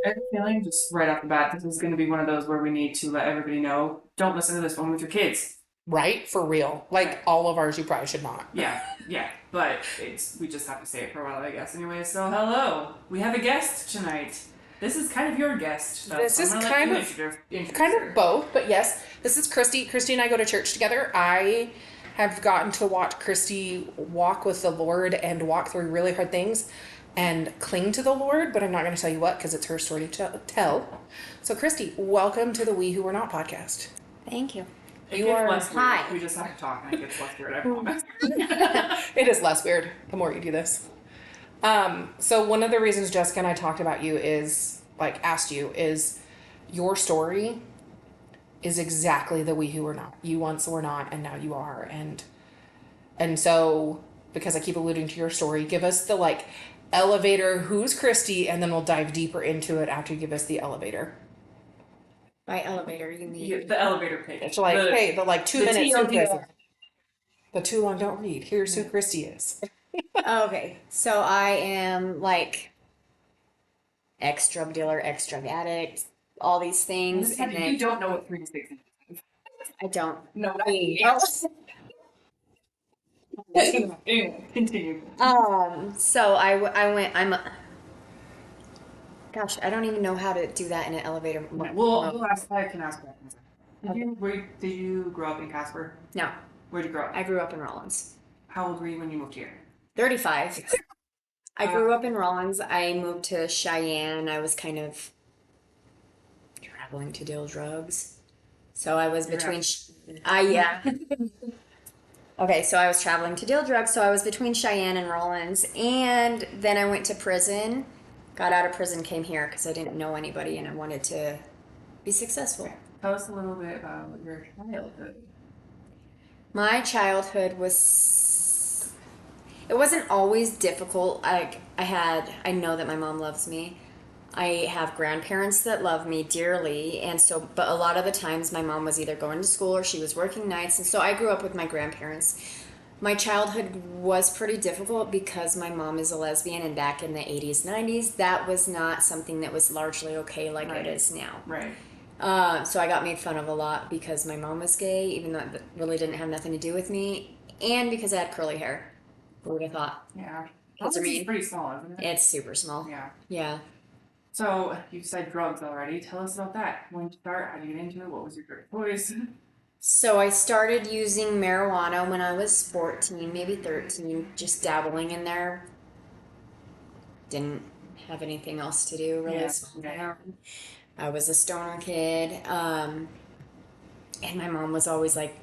I have a feeling just right off the bat, this is going to be one of those where we need to let everybody know, don't listen to this one with your kids. Right? For real. Okay. Like all of ours, you probably should not. Yeah, yeah, but we just have to say it for a while, I guess. Anyway, so hello, we have a guest tonight. This is kind of your guest stuff, This so I'm is gonna let you introduce kind of her. both, but yes, this is Christy. Christy and I go to church together. I have gotten to watch Christy walk with the Lord and walk through really hard things and cling to the Lord, but I'm not going to tell you what because it's her story to tell. So, Christy, welcome to the We Who Were Not podcast. Thank you. It You gets are less weird. Hi. We just have to talk, and it gets less weird. I promise. it is less weird the more you do this. So one of the reasons Jessica and I talked about you is like asked you is your story is exactly the we who were not. You once were not and now you are. And so because I keep alluding to your story, give us the like elevator who's Christy and then we'll dive deeper into it after you give us the elevator. By elevator, you mean? The elevator pitch. It's like, hey, the like 2 minutes who Christy. TLDR. The too long don't read. Here's who Christy is. Okay, so I am like ex-drug dealer, ex-drug addict, all these things, and You then don't know what 3 to 6 is. I don't. No, Yes. Anyway, continue. So I went. Gosh, I don't even know how to do that in an elevator. We'll ask. I can ask questions. Did you grow up in Casper? No, Where'd you grow up? I grew up in Rollins. How old were you when you moved here? 35. I grew up in Rollins. I moved to Cheyenne. I was kind of traveling to deal drugs. So I was between. Yeah. Okay, so I was traveling to deal drugs, so I was between Cheyenne and Rollins, and then I went to prison, got out of prison, came here because I didn't know anybody and I wanted to be successful. Tell us a little bit about your childhood. My childhood was, it wasn't always difficult. I know that my mom loves me. I have grandparents that love me dearly, and so, but a lot of the times my mom was either going to school or she was working nights, and so I grew up with my grandparents. My childhood was pretty difficult because my mom is a lesbian, and back in the 80s, 90s, that was not something that was largely okay like Right. it is now. Right. So I got made fun of a lot because my mom was gay, even though it really didn't have nothing to do with me, and because I had curly hair. Who would have thought? Yeah. Kids are This is mean. pretty small, isn't it? It's super small. Yeah. Yeah. So you said drugs already. Tell us about that. When did you start? How did you get into it? What was your first choice? So I started using marijuana when I was 14, maybe 13, just dabbling in there. Didn't have anything else to do really. Yeah. So I was a stoner kid. And my mom was always like,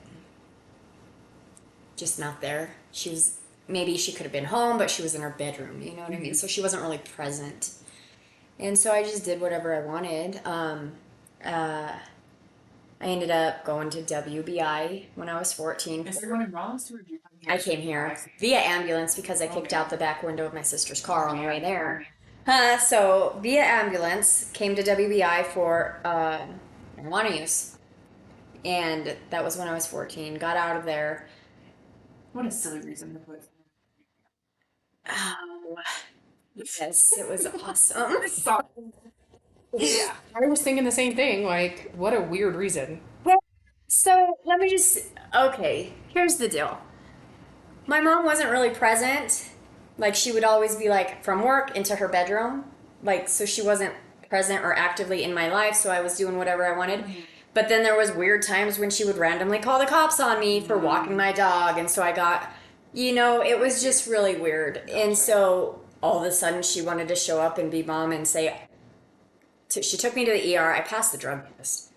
just not there. She was, maybe she could have been home, but she was in her bedroom, you know what I mean? So she wasn't really present. And so I just did whatever I wanted. I ended up going to WBI when I was 14. Is there one in Rollins or did you come here? I came here via ambulance because I kicked out the back window of my sister's car on the way there. So via ambulance, came to WBI for marijuana use. And that was when I was 14. Got out of there. What a silly reason to put. Oh, yes, it was awesome. Yeah. I was thinking the same thing. Like, what a weird reason. Well, so let me just, okay, here's the deal. My mom wasn't really present. Like, she would always be like from work into her bedroom. Like, so she wasn't present or actively in my life, so I was doing whatever I wanted. But then there was weird times when she would randomly call the cops on me for walking my dog, and so I got, it was just really weird. And so all of a sudden she wanted to show up and be mom and say, she took me to the ER. I passed the drug test.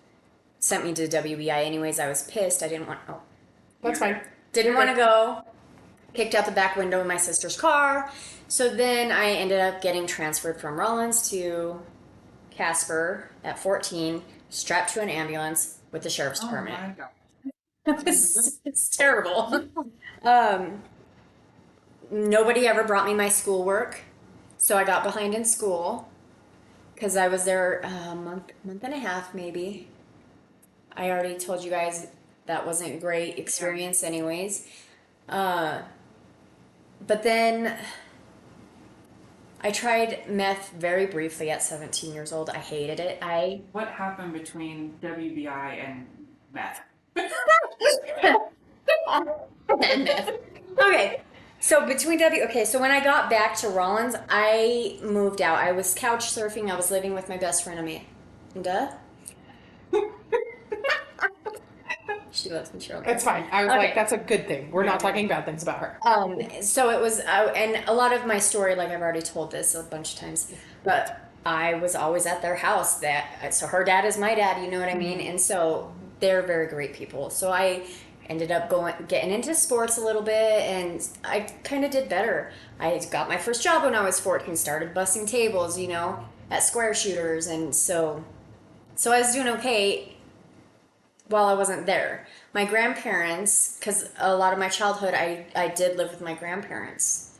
Sent me to WBI anyways. I was pissed. I didn't want, That's fine. didn't want to go. Kicked out the back window of my sister's car. So then I ended up getting transferred from Rollins to Casper at 14, strapped to an ambulance with the sheriff's Oh department. my god. It's terrible. Nobody ever brought me my schoolwork, so I got behind in school because I was there a month and a half maybe. I already told you guys that wasn't a great experience anyways. But then I tried meth very briefly at 17 years old. I hated it. What happened between WBI and meth? Okay. So so when I got back to Rollins, I moved out. I was couch surfing. I was living with my best friend Amanda. She loves me, Cheryl. It's fine. I was Okay. like, that's a good thing. We're not talking bad things about her. So it was, and a lot of my story, like I've already told this a bunch of times, but I was always at their house. So her dad is my dad, you know what I mean? And so they're very great people. So I ended up getting into sports a little bit, and I kind of did better. I got my first job when I was 14, started bussing tables, you know, at Square Shooters, and so I was doing okay while I wasn't there. My grandparents, because a lot of my childhood I did live with my grandparents.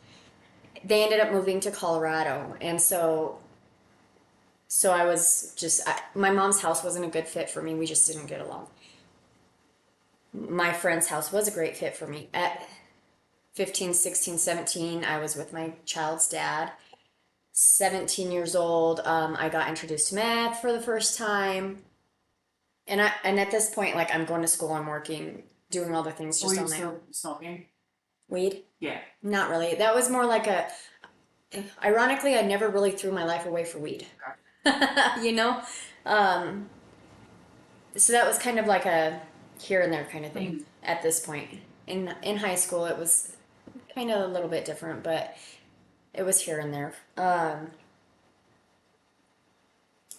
They ended up moving to Colorado, and so I was just my mom's house wasn't a good fit for me. We just didn't get along. My friend's house was a great fit for me. At 15, 16, 17, I was with my child's dad. 17 years old, I got introduced to meth for the first time. And at this point, like, I'm going to school, I'm working, doing all the things just Were on you my still smoking? weed. Yeah. Not really. That was more like ironically, I never really threw my life away for weed. You know? So that was kind of like a here and there kind of thing at this point. In high school, it was kind of a little bit different, but it was here and there.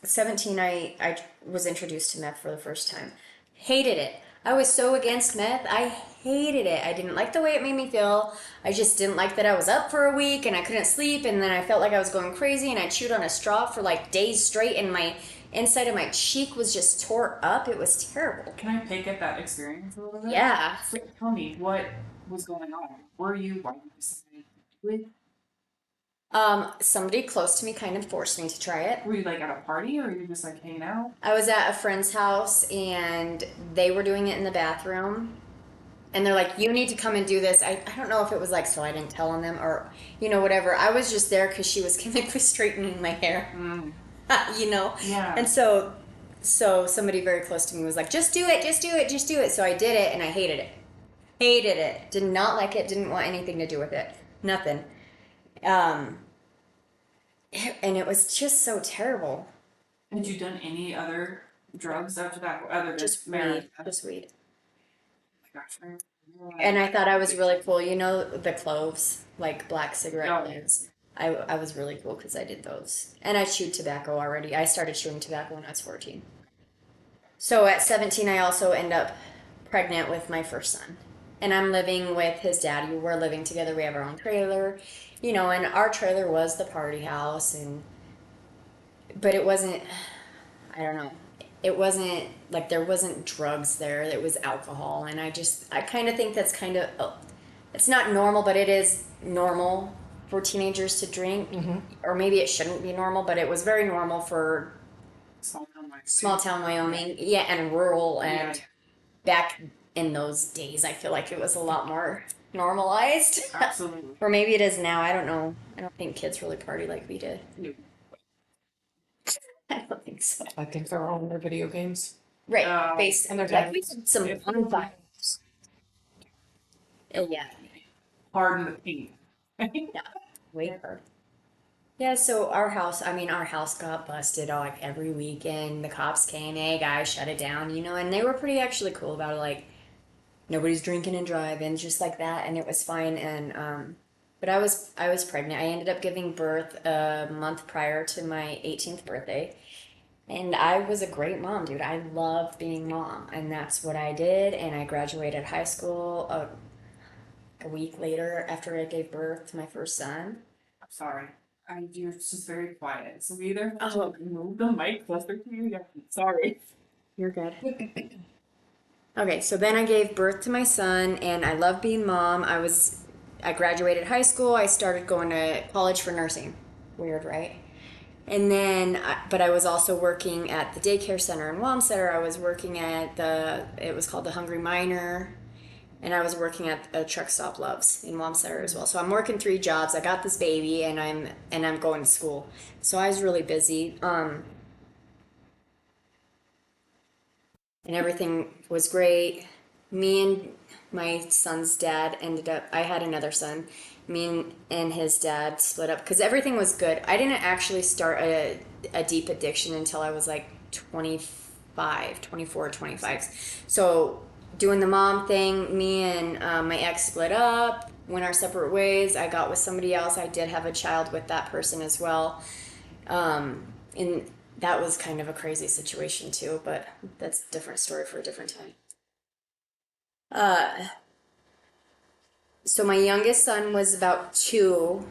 17, I was introduced to meth for the first time. Hated it. I was so against meth. I hated it. I didn't like the way it made me feel. I just didn't like that I was up for a week and I couldn't sleep, and then I felt like I was going crazy, and I chewed on a straw for like days straight, and my inside of my cheek was just tore up. It was terrible. Can I pick at that experience a little bit? Yeah. So tell me, what was going on? Were you, why did you decide to do it? Somebody close to me kind of forced me to try it. Were you like at a party, or were you just like hanging out? I was at a friend's house and they were doing it in the bathroom. And they're like, you need to come and do this. I don't know if it was like, so I didn't tell on them or, you know, whatever. I was just there because she was chemically straightening my hair, you know? Yeah. And so somebody very close to me was like, just do it, just do it, just do it. So I did it and I hated it. Hated it. Did not like it. Didn't want anything to do with it. Nothing. And it was just so terrible. Had you done any other drugs after that, other than Just marijuana? weed. Just weed. Oh my gosh. And I thought I was really cool. You know the cloves, like black cigarette Oh. cloves. I was really cool because I did those. And I chewed tobacco already. I started chewing tobacco when I was 14. So at 17, I also end up pregnant with my first son. And I'm living with his dad. We're living together. We have our own trailer. You know, and our trailer was the party house. But it wasn't, I don't know. It wasn't, like, there wasn't drugs there. It was alcohol. And I kind of think that's kind of, it's not normal, but it is normal for teenagers to drink. Mm-hmm. Or maybe it shouldn't be normal, but it was very normal for small town Wyoming. Yeah, and rural. And back in those days, I feel like it was a lot more normalized. Absolutely. Or maybe it is now. I don't know. I don't think kids really party like we did. No. I don't think so. I think they're all in their video games. Right. Based and they're like we did some fun vibes. Yeah. Hard in the paint. Yeah. Way hard. Yeah, so our house got busted like every weekend. The cops came, hey guys, shut it down, you know, and they were pretty actually cool about it, like nobody's drinking and driving, just like that, and it was fine. And but I was pregnant. I ended up giving birth a month prior to my 18th birthday. And I was a great mom, dude. I loved being mom, and that's what I did. And I graduated high school a week later after I gave birth to my first son. I'm sorry. You're just very quiet. So we either Oh. move the mic closer to you. Yeah. Sorry. You're good. Okay, so then I gave birth to my son, and I love being mom. I graduated high school. I started going to college for nursing. Weird, right? And then, but I was also working at the daycare center in Wamsutter. I was working at it was called the Hungry Miner. And I was working at a truck stop Loves in Wamsutter as well. So I'm working 3 jobs. I got this baby, and I'm going to school. So I was really busy. And everything was great. Me and my son's dad ended up, I had another son. Me and his dad split up because everything was good. I didn't actually start a deep addiction until I was like 24, 25. So doing the mom thing, me and my ex split up, went our separate ways. I got with somebody else. I did have a child with that person as well. And that was kind of a crazy situation too, but that's a different story for a different time. So my youngest son was about 2,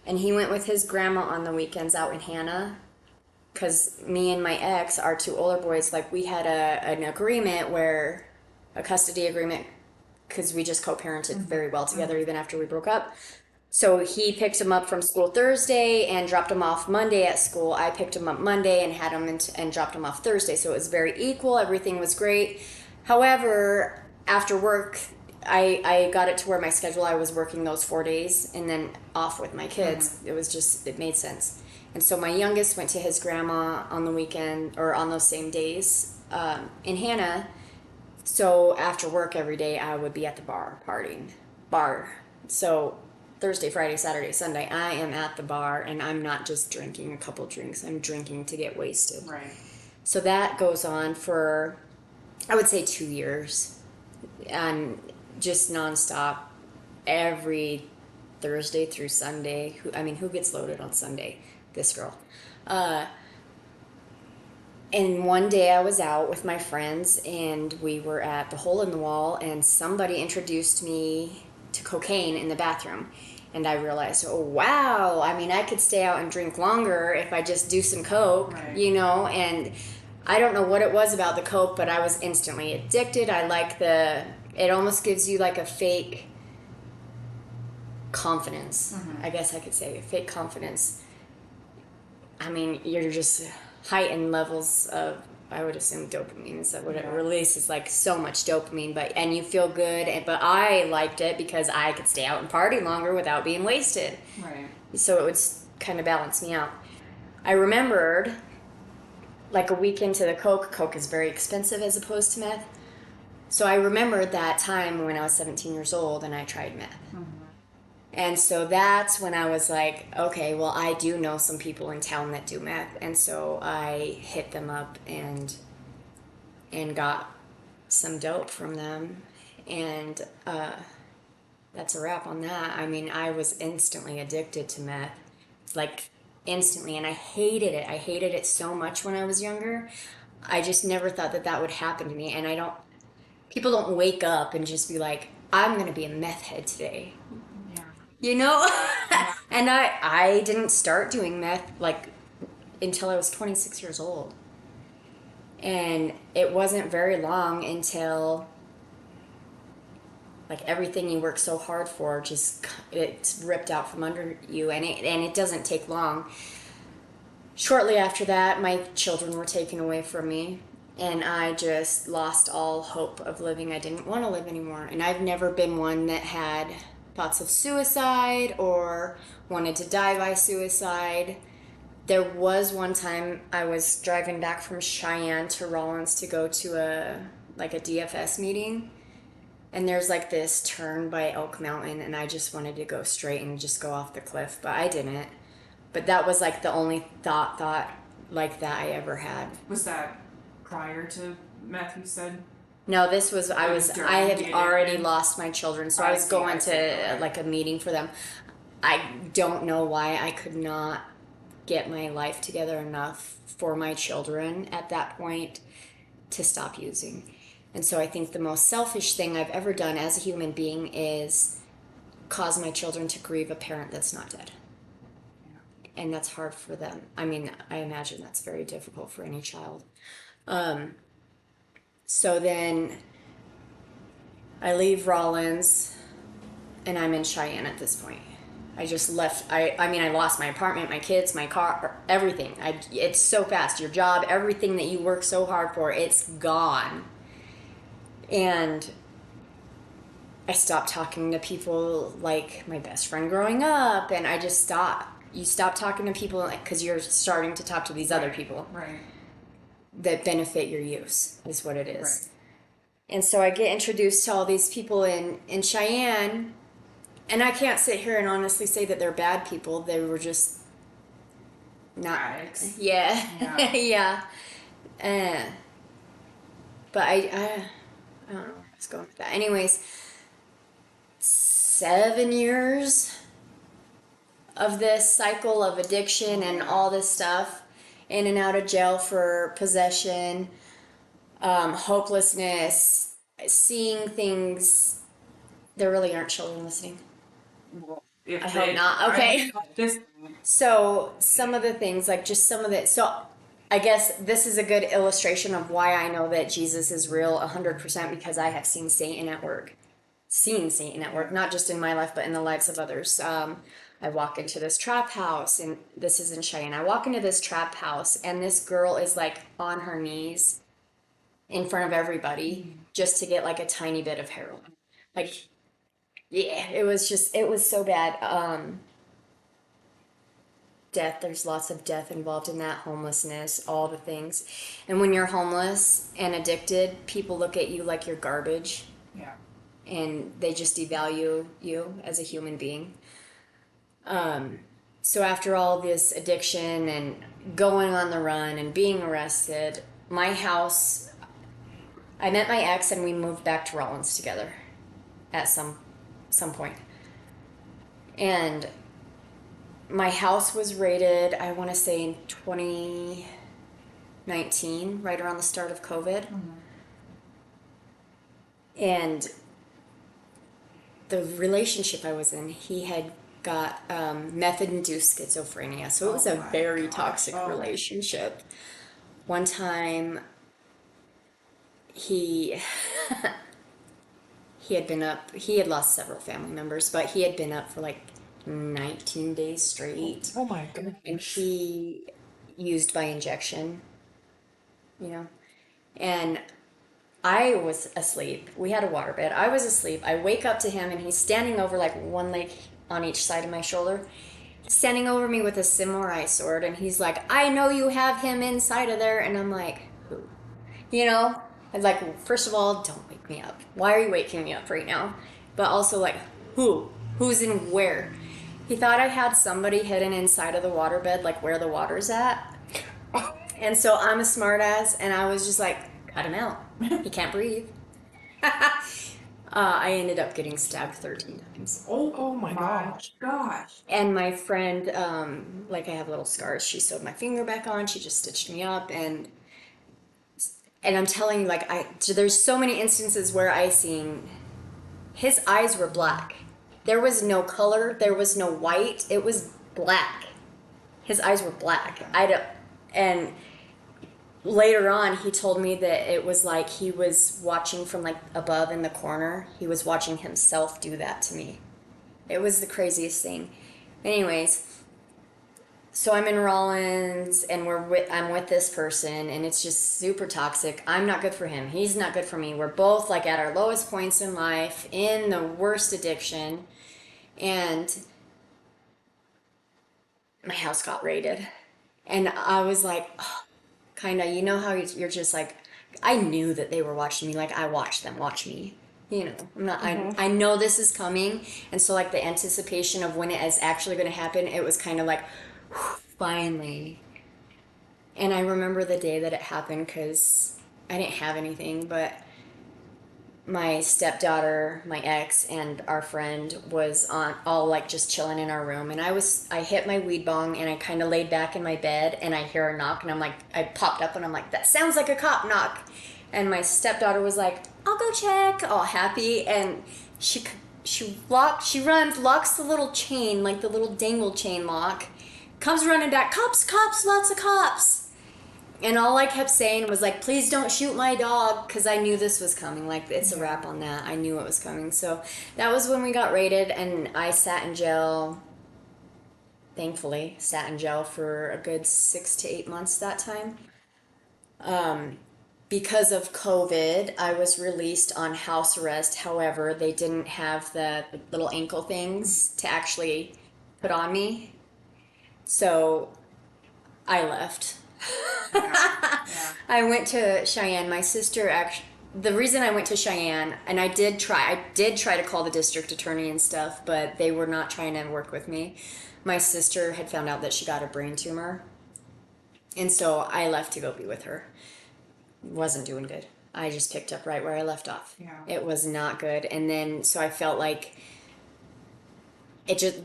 and he went with his grandma on the weekends out in Hannah. Because me and my ex, our 2 older boys, like we had an agreement where, a custody agreement, because we just co-parented very well together even after we broke up. So he picked him up from school Thursday and dropped him off Monday at school. I picked him up Monday and had him and dropped him off Thursday. So it was very equal. Everything was great. However, after work, I got it to where my schedule, I was working those 4 days and then off with my kids. It made sense. And so my youngest went to his grandma on the weekend, or on those same days, in Hannah. So after work every day, I would be at the partying. So Thursday, Friday, Saturday, Sunday, I am at the bar, and I'm not just drinking a couple drinks. I'm drinking to get wasted. Right. So that goes on for, I would say, 2 years. And just nonstop, every Thursday through Sunday. Who gets loaded on Sunday? This girl. And one day I was out with my friends, and we were at the Hole in the Wall, and somebody introduced me to cocaine in the bathroom. And I realized, oh, wow, I could stay out and drink longer if I just do some coke, right. And I don't know what it was about the coke, but I was instantly addicted. I like it almost gives you like a fake confidence. I guess I could say fake confidence. You're just heightened levels of, I would assume, dopamine is what it releases, like so much dopamine, and you feel good. But I liked it because I could stay out and party longer without being wasted. Right. So it would kind of balance me out. I remembered, like a week into the coke is very expensive as opposed to meth. So I remembered that time when I was 17 years old and I tried meth. And so that's when I was like, okay, well, I do know some people in town that do meth. And so I hit them up and got some dope from them. And that's a wrap on that. I was instantly addicted to meth. Like, instantly. And I hated it. I hated it so much when I was younger. I just never thought that would happen to me. And people don't wake up and just be like, I'm going to be a meth head today. And I didn't start doing meth until I was 26 years old. And it wasn't very long until everything you work so hard for, it's ripped out from under you, and it doesn't take long. Shortly after that, my children were taken away from me, and I just lost all hope of living. I didn't want to live anymore. And I've never been one that had thoughts of suicide or wanted to die by suicide. There was one time I was driving back from Cheyenne to Rollins to go to a DFS meeting, and there's this turn by Elk Mountain, and I just wanted to go straight and just go off the cliff, but I didn't. But that was the only thought like that I ever had. Was that prior to meth, you said? No, this was, I had already lost my children, so I was going to a meeting for them. I don't know why I could not get my life together enough for my children at that point to stop using. And so I think the most selfish thing I've ever done as a human being is cause my children to grieve a parent that's not dead. And that's hard for them. I imagine that's very difficult for any child. So then I leave Rollins, and I'm in Cheyenne at this point. I just left. I lost my apartment, my kids, my car, everything. It's so fast. Your job, everything that you work so hard for, it's gone. And I stopped talking to people like my best friend growing up, and I just stopped. You stop talking to people because you're starting to talk to these other people that benefit your use, is what it is. Right. And so I get introduced to all these people in Cheyenne, and I can't sit here and honestly say that they're bad people. They were just not. Addicts. Yeah. Yeah. But I don't know where I was going with that. Anyways, 7 years of this cycle of addiction and all this stuff, in and out of jail for possession, hopelessness, seeing things. There really aren't children listening. Well, if I hope not. Okay. This. So some of the things, like just some of the, so I guess this is a good illustration of why I know that Jesus is real 100%, because I have seen Satan at work. Not just in my life, but in the lives of others. I walk into this trap house, and this is in Cheyenne. I walk into this trap house, and this girl is like on her knees in front of everybody just to get like a tiny bit of heroin. Like, yeah, it was so bad. Death, there's lots of death involved in that, homelessness, all the things. And when you're homeless and addicted, people look at you like you're garbage. Yeah. And they just devalue you as a human being. So after all this addiction and going on the run and being arrested, my house, I met my ex and we moved back to Rollins together at some point. And my house was raided, I want to say in 2019, right around the start of COVID. And the relationship I was in, he had got method-induced schizophrenia, so it was a very toxic relationship. One time, he had lost several family members, but he had been up for like 19 days straight. Oh my goodness. And he used by injection, and I was asleep. We had a waterbed. I was asleep. I wake up to him, and he's standing over, like one leg on each side of my shoulder, standing over me with a samurai sword, and he's like, I know you have him inside of there. And I'm like, who? I'm like, first of all, don't wake me up. Why are you waking me up right now? But also, like, who? Who's in where? He thought I had somebody hidden inside of the waterbed, like where the water's at. And so I'm a smartass, and I was just like, cut him out. He can't breathe. I ended up getting stabbed 13 times. Oh my gosh. And my friend, like I have little scars. She sewed my finger back on. She just stitched me up, and I'm telling you, like, there's so many instances where I seen his eyes were black. There was no color. There was no white. It was black. His eyes were black. And later on, he told me that it was like he was watching from like above in the corner. He was watching himself do that to me. It was the craziest thing. Anyways, so I'm in Rollins, and I'm with this person, and it's just super toxic. I'm not good for him. He's not good for me. We're both like at our lowest points in life, in the worst addiction, and my house got raided. And I was like, oh, kind of, how you're just like, I knew that they were watching me, like I watched them watch me. I'm not. I know this is coming, and so like the anticipation of when it is actually going to happen, it was kind of like, finally. And I remember the day that it happened because I didn't have anything, but my stepdaughter, my ex, and our friend was all like just chilling in our room, and I hit my weed bong, and I kind of laid back in my bed, and I hear a knock, and I'm like, I popped up, and I'm like, that sounds like a cop knock. And my stepdaughter was like, I'll go check, all happy, and she runs, locks the little chain, like the little dangle chain lock, comes running back, cops, lots of cops. And all I kept saying was like, please don't shoot my dog, because I knew this was coming. Like, it's a wrap on that. I knew it was coming. So that was when we got raided, and I sat in jail, thankfully, for a good 6 to 8 months that time. because of COVID, I was released on house arrest. However, they didn't have the little ankle things to actually put on me. So I left. Yeah. I went to Cheyenne. My sister actually, the reason I went to Cheyenne, and I did try to call the district attorney and stuff, but they were not trying to work with me. My sister had found out that she got a brain tumor, and so I left to go be with her. Wasn't doing good. I just picked up right where I left off. Yeah. It was not good. And then, so I felt like it just,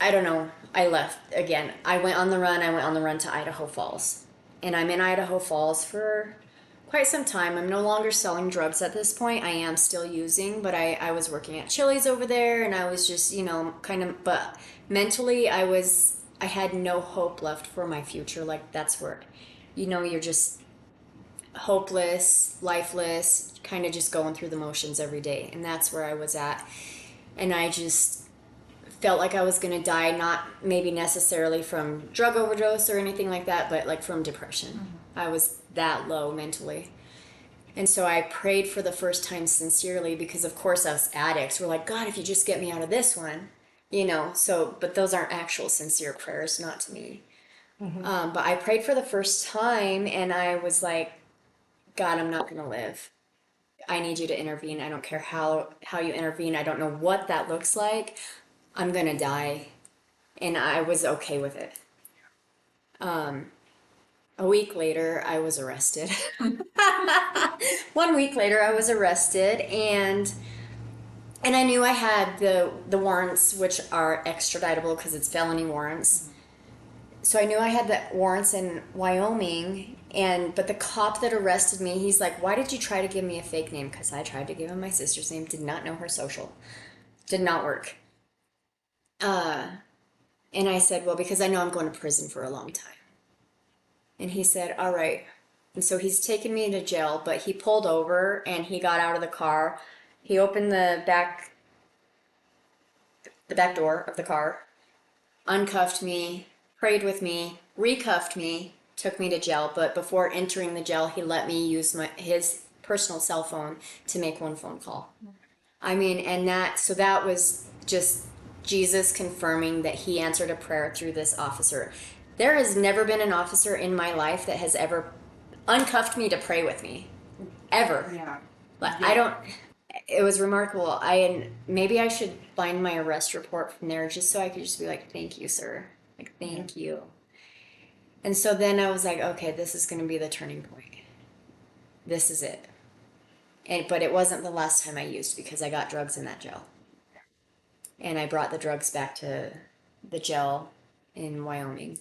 I don't know. I left again. I went on the run. I went on the run to Idaho Falls. And I'm in Idaho Falls for quite some time. I'm no longer selling drugs at this point. I am still using, but I was working at Chili's over there, and I was just, kind of, but mentally I had no hope left for my future. Like, that's where, you're just hopeless, lifeless, kind of just going through the motions every day. And that's where I was at. And I just felt like I was going to die, not maybe necessarily from drug overdose or anything like that, but like from depression. Mm-hmm. I was that low mentally. And so I prayed for the first time sincerely, because of course us addicts were like, God, if you just get me out of this one, but those aren't actual sincere prayers, not to me. Mm-hmm. But I prayed for the first time, and I was like, God, I'm not going to live. I need you to intervene. I don't care how you intervene. I don't know what that looks like. I'm going to die. And I was okay with it. A week later, I was arrested. 1 week later, I was arrested, and I knew I had the warrants, which are extraditable because it's felony warrants. So I knew I had the warrants in Wyoming, but the cop that arrested me, he's like, why did you try to give me a fake name? Because I tried to give him my sister's name, did not know her social. Did not work. And I said, well, because I know I'm going to prison for a long time. And he said, all right. And so he's taken me to jail, but he pulled over and he got out of the car. He opened the back door of the car, uncuffed me, prayed with me, recuffed me, took me to jail. But before entering the jail, he let me use his personal cell phone to make one phone call. I mean, and that was just Jesus confirming that he answered a prayer through this officer. There has never been an officer in my life that has ever uncuffed me to pray with me. Ever. Yeah. But yeah. It was remarkable. Maybe I should find my arrest report from there just so I could just be like, thank you, sir. Like, thank you. And so then I was like, okay, this is going to be the turning point. This is it. But it wasn't the last time I used, because I got drugs in that jail. And I brought the drugs back to the jail in Wyoming.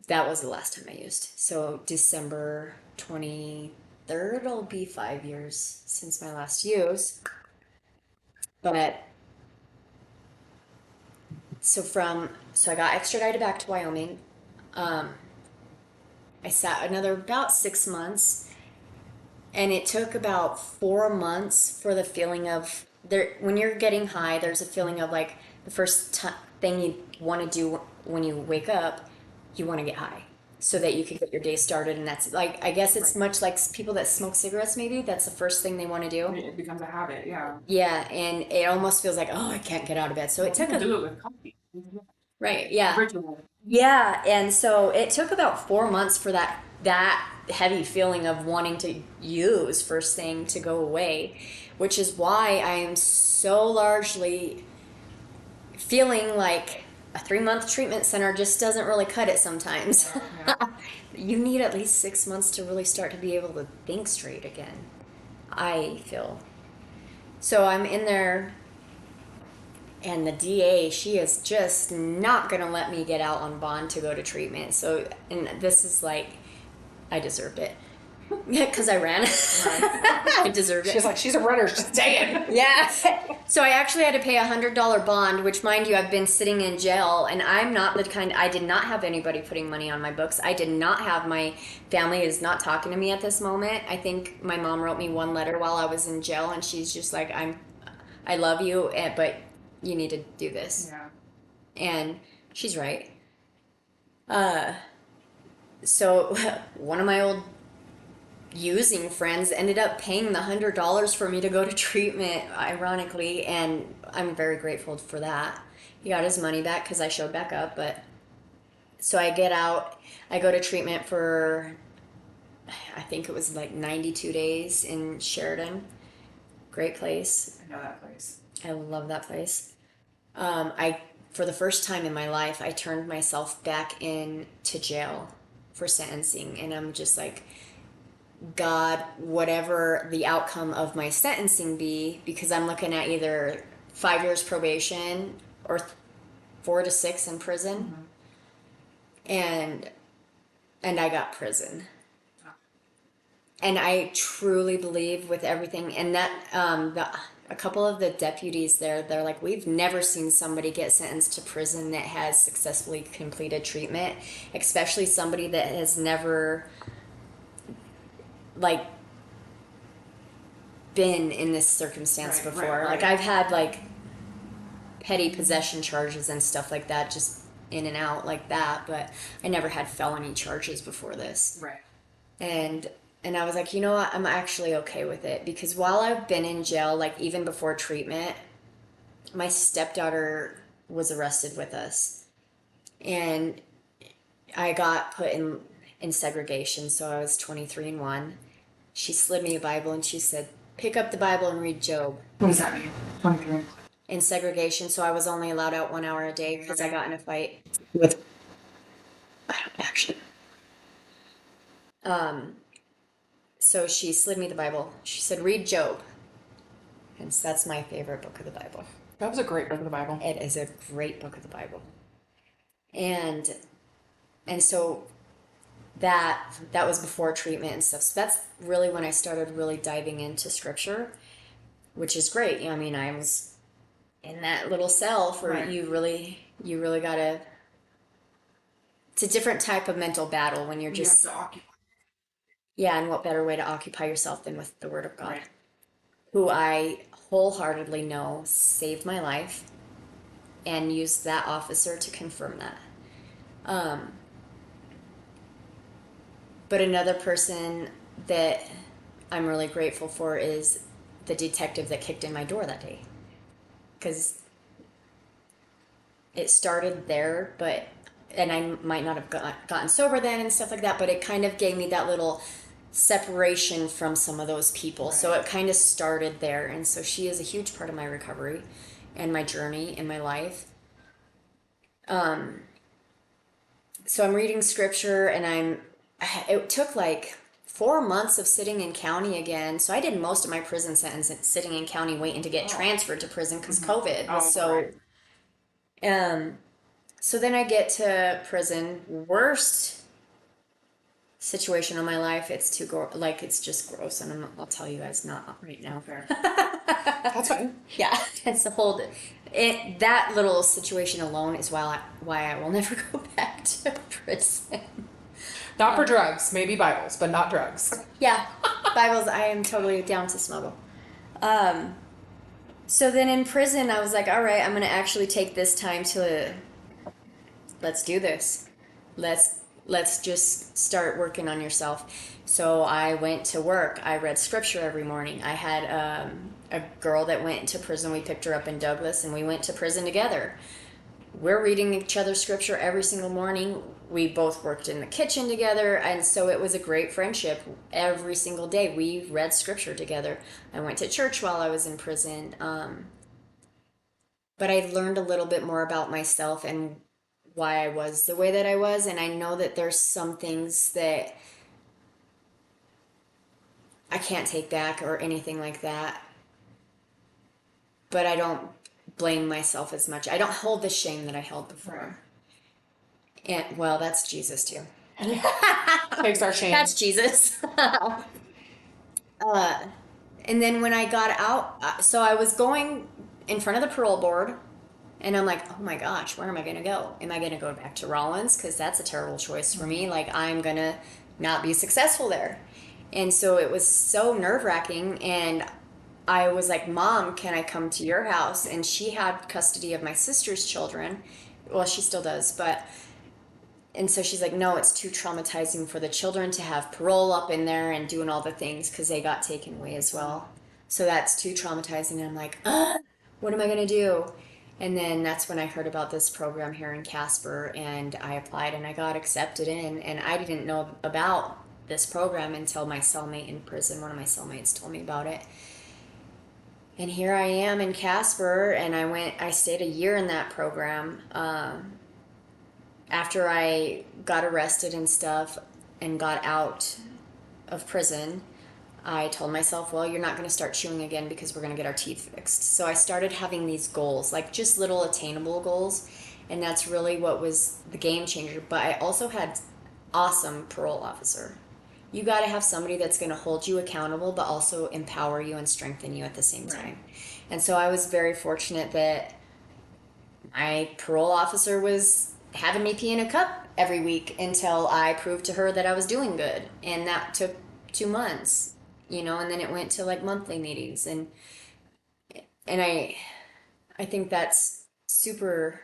That was the last time I used. So December 23rd, it'll be 5 years since my last use. But so I got extradited back to Wyoming. I sat another about 6 months, and it took about 4 months for the feeling of when you're getting high, there's a feeling of like the first thing you want to do when you wake up, you want to get high so that you can get your day started. And that's like, I guess it's much like people that smoke cigarettes, maybe that's the first thing they want to do. It becomes a habit. Yeah. Yeah. And it almost feels like, oh, I can't get out of bed. So it took do it with coffee. Right. Yeah. Ritual. Yeah. And so it took about 4 months for that heavy feeling of wanting to use first thing to go away, which is why I am so largely feeling like a 3-month treatment center just doesn't really cut it sometimes. Yeah. You need at least 6 months to really start to be able to think straight again, I feel. So I'm in there, and the DA, she is just not going to let me get out on bond to go to treatment. So, and this is like, I deserved it. Because I ran. I deserved it. She's like, she's a runner, just saying. Yeah. So I actually had to pay $100 bond, which, mind you, I've been sitting in jail, and I'm not the kind, I did not have anybody putting money on my books. I did not have, my family is not talking to me at this moment. I think my mom wrote me one letter while I was in jail, and she's just like, I love you, but you need to do this. Yeah. And she's right. So one of my old using friends ended up paying the $100 for me to go to treatment, ironically, and I'm very grateful for that. He got his money back because I showed back up, but so I get out, I go to treatment for, I think it was like 92 days in Sheridan. Great place. I know that place. I love that place. I, for the first time in my life, I turned myself back into jail for sentencing, and I'm just like, God, whatever the outcome of my sentencing be, because I'm looking at either 5 years probation or 4 to 6 in prison, and I got prison. And I truly believe with everything, and that a couple of the deputies there, they're like, we've never seen somebody get sentenced to prison that has successfully completed treatment, especially somebody that has never like been in this circumstance Right, before. right. Like I've had like petty possession charges and stuff like that, just in and out like that, but I never had felony charges before this. Right. And I was like, you know what, I'm actually okay with it, because while I've been in jail, like even before treatment, my stepdaughter was arrested with us, and I got put in segregation. So I was 23 and 1. She slid me a Bible and she said, pick up the Bible and read Job. What does that mean? 23. In segregation, so I was only allowed out 1 hour a day because I got in a fight with, I don't actually. So she slid me the Bible. She said, read Job. And so that's my favorite book of the Bible. That was a great book of the Bible. It is a great book of the Bible. And so that was before treatment and stuff. So that's really when I started really diving into scripture, which is great. I mean, I was in that little cell for Right. you really gotta, it's a different type of mental battle when you're You just, have to occupy. yeah, and what better way to occupy yourself than with the Word of God, Right. who I wholeheartedly know saved my life, and used that officer to confirm that. But another person that I'm really grateful for is the detective that kicked in my door that day. Because it started there, and I might not have gotten sober then and stuff like that, but it kind of gave me that little separation from some of those people. So it kind of started there. And so she is a huge part of my recovery and my journey in my life. So I'm reading scripture, and it took like 4 months of sitting in county again. So I did most of my prison sentence sitting in county waiting to get transferred to prison because COVID was so. So then I get to prison, worst situation of my life. It's it's just gross, and I'll tell you guys not right now. Fair. That's fine. Yeah, it's the whole. That little situation alone is why I will never go back to prison. Not for drugs, maybe Bibles, but not drugs. Yeah, Bibles, I am totally down to smuggle. So then in prison, I was like, all right, I'm going to actually take this time to, let's do this. Let's just start working on yourself. So I went to work. I read scripture every morning. I had a girl that went to prison. We picked her up in Douglas, and we went to prison together. We're reading each other's scripture every single morning. We both worked in the kitchen together, and so it was a great friendship. Every single day we read scripture together. I went to church while I was in prison, but I learned a little bit more about myself and why I was the way that I was, and I know that there's some things that I can't take back or anything like that, but I don't blame myself as much. I don't hold the shame that I held before. And well, that's Jesus too. Takes our shame. That's Jesus. And then when I got out, so I was going in front of the parole board, and I'm like, oh my gosh, where am I going to go? Am I going to go back to Rollins? Because that's a terrible choice for me. Like, I'm going to not be successful there. And so it was so nerve-wracking, and I was like, Mom, can I come to your house? And she had custody of my sister's children. Well, she still does, but and so she's like, no, it's too traumatizing for the children to have parole up in there and doing all the things because they got taken away as well. So that's too traumatizing. And I'm like, what am I going to do? And then that's when I heard about this program here in Casper, and I applied and I got accepted in. And I didn't know about this program until my cellmate in prison, one of my cellmates, told me about it. And here I am in Casper, and I stayed a year in that program. After I got arrested and stuff and got out of prison, I told myself, well, you're not going to start chewing again because we're going to get our teeth fixed. So I started having these goals, like just little attainable goals. And that's really what was the game changer. But I also had awesome parole officer. You got to have somebody that's going to hold you accountable, but also empower you and strengthen you at the same time. And so I was very fortunate that my parole officer was having me pee in a cup every week until I proved to her that I was doing good. And that took 2 months. And then it went to like monthly meetings, and I think that's super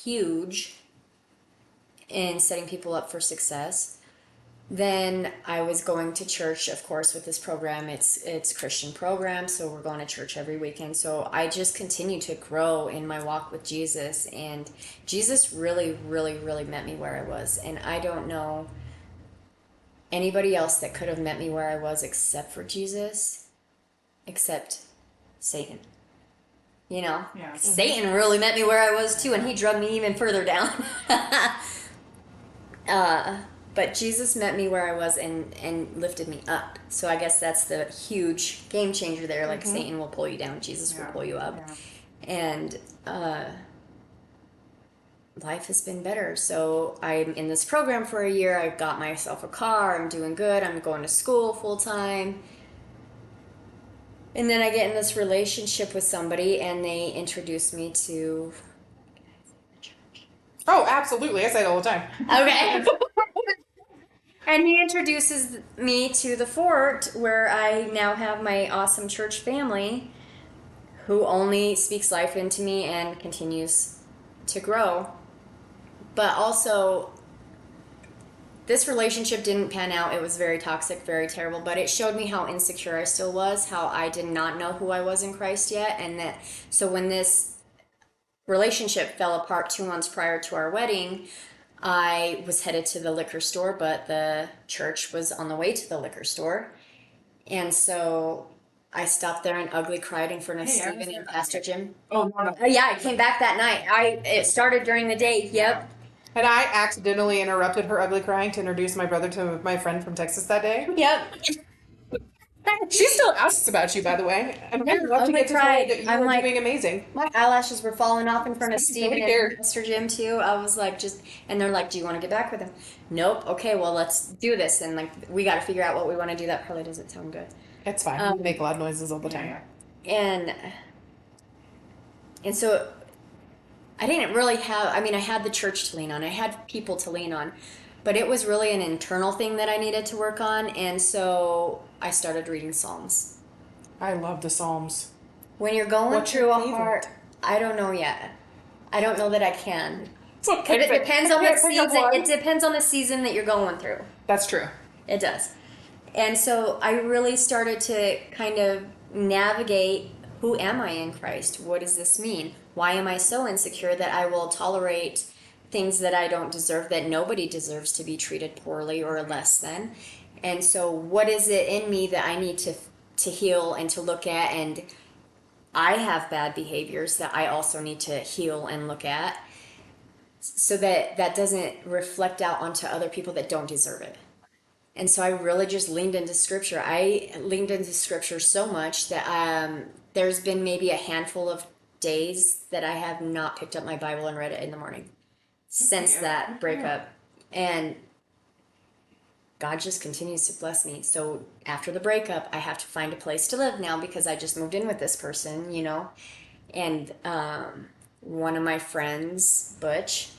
huge in setting people up for success. Then I was going to church, of course, with this program. It's Christian program, so we're going to church every weekend. So I just continue to grow in my walk with Jesus, and Jesus really, really, really met me where I was, and I don't know anybody else that could have met me where I was except for Jesus, except Satan. Yeah. Satan really met me where I was too, and he drugged me even further down. But Jesus met me where I was and lifted me up. So I guess that's the huge game changer there. Like Satan will pull you down, Jesus will pull you up. Yeah. And life has been better. So I'm in this program for a year. I got myself a car. I'm doing good. I'm going to school full time. And then I get in this relationship with somebody, and they introduce me to... Oh, absolutely. I say it all the time. Okay. And he introduces me to the Fort, where I now have my awesome church family who only speaks life into me and continues to grow. But also, this relationship didn't pan out. It was very toxic, very terrible, but it showed me how insecure I still was, how I did not know who I was in Christ yet. And so when this relationship fell apart 2 months prior to our wedding, I was headed to the liquor store, but the church was on the way to the liquor store. And so I stopped there and ugly cried in front of Stephen and Pastor Jim. Oh, no. Yeah, I came back that night. It started during the day. Yep. And I accidentally interrupted her ugly crying to introduce my brother to my friend from Texas that day. Yep. She still asks about you, by the way. And I'd love to get to know that you were doing amazing. My eyelashes were falling off in front of Stephen and Mr. Jim too. I was like, and they're like, do you want to get back with him? Nope. Okay, well, let's do this. And like, we got to figure out what we want to do. That probably doesn't sound good. It's fine. We make loud noises all the time. And so I didn't really have, I had the church to lean on. I had people to lean on. But it was really an internal thing that I needed to work on. And so I started reading Psalms. I love the Psalms. When you're going through a hard, I don't know yet. I don't know that I can. It's okay. But it depends on the season. It depends on the season that you're going through. That's true. It does. And so I really started to kind of navigate, who am I in Christ? What does this mean? Why am I so insecure that I will tolerate things that I don't deserve, that nobody deserves to be treated poorly or less than? And so what is it in me that I need to heal and to look at? And I have bad behaviors that I also need to heal and look at, so that doesn't reflect out onto other people that don't deserve it. And so I really just leaned into scripture. I leaned into scripture so much that there's been maybe a handful of days that I have not picked up my Bible and read it in the morning since that breakup. And God just continues to bless me. So after the breakup, I have to find a place to live now because I just moved in with this person, And one of my friends, Butch,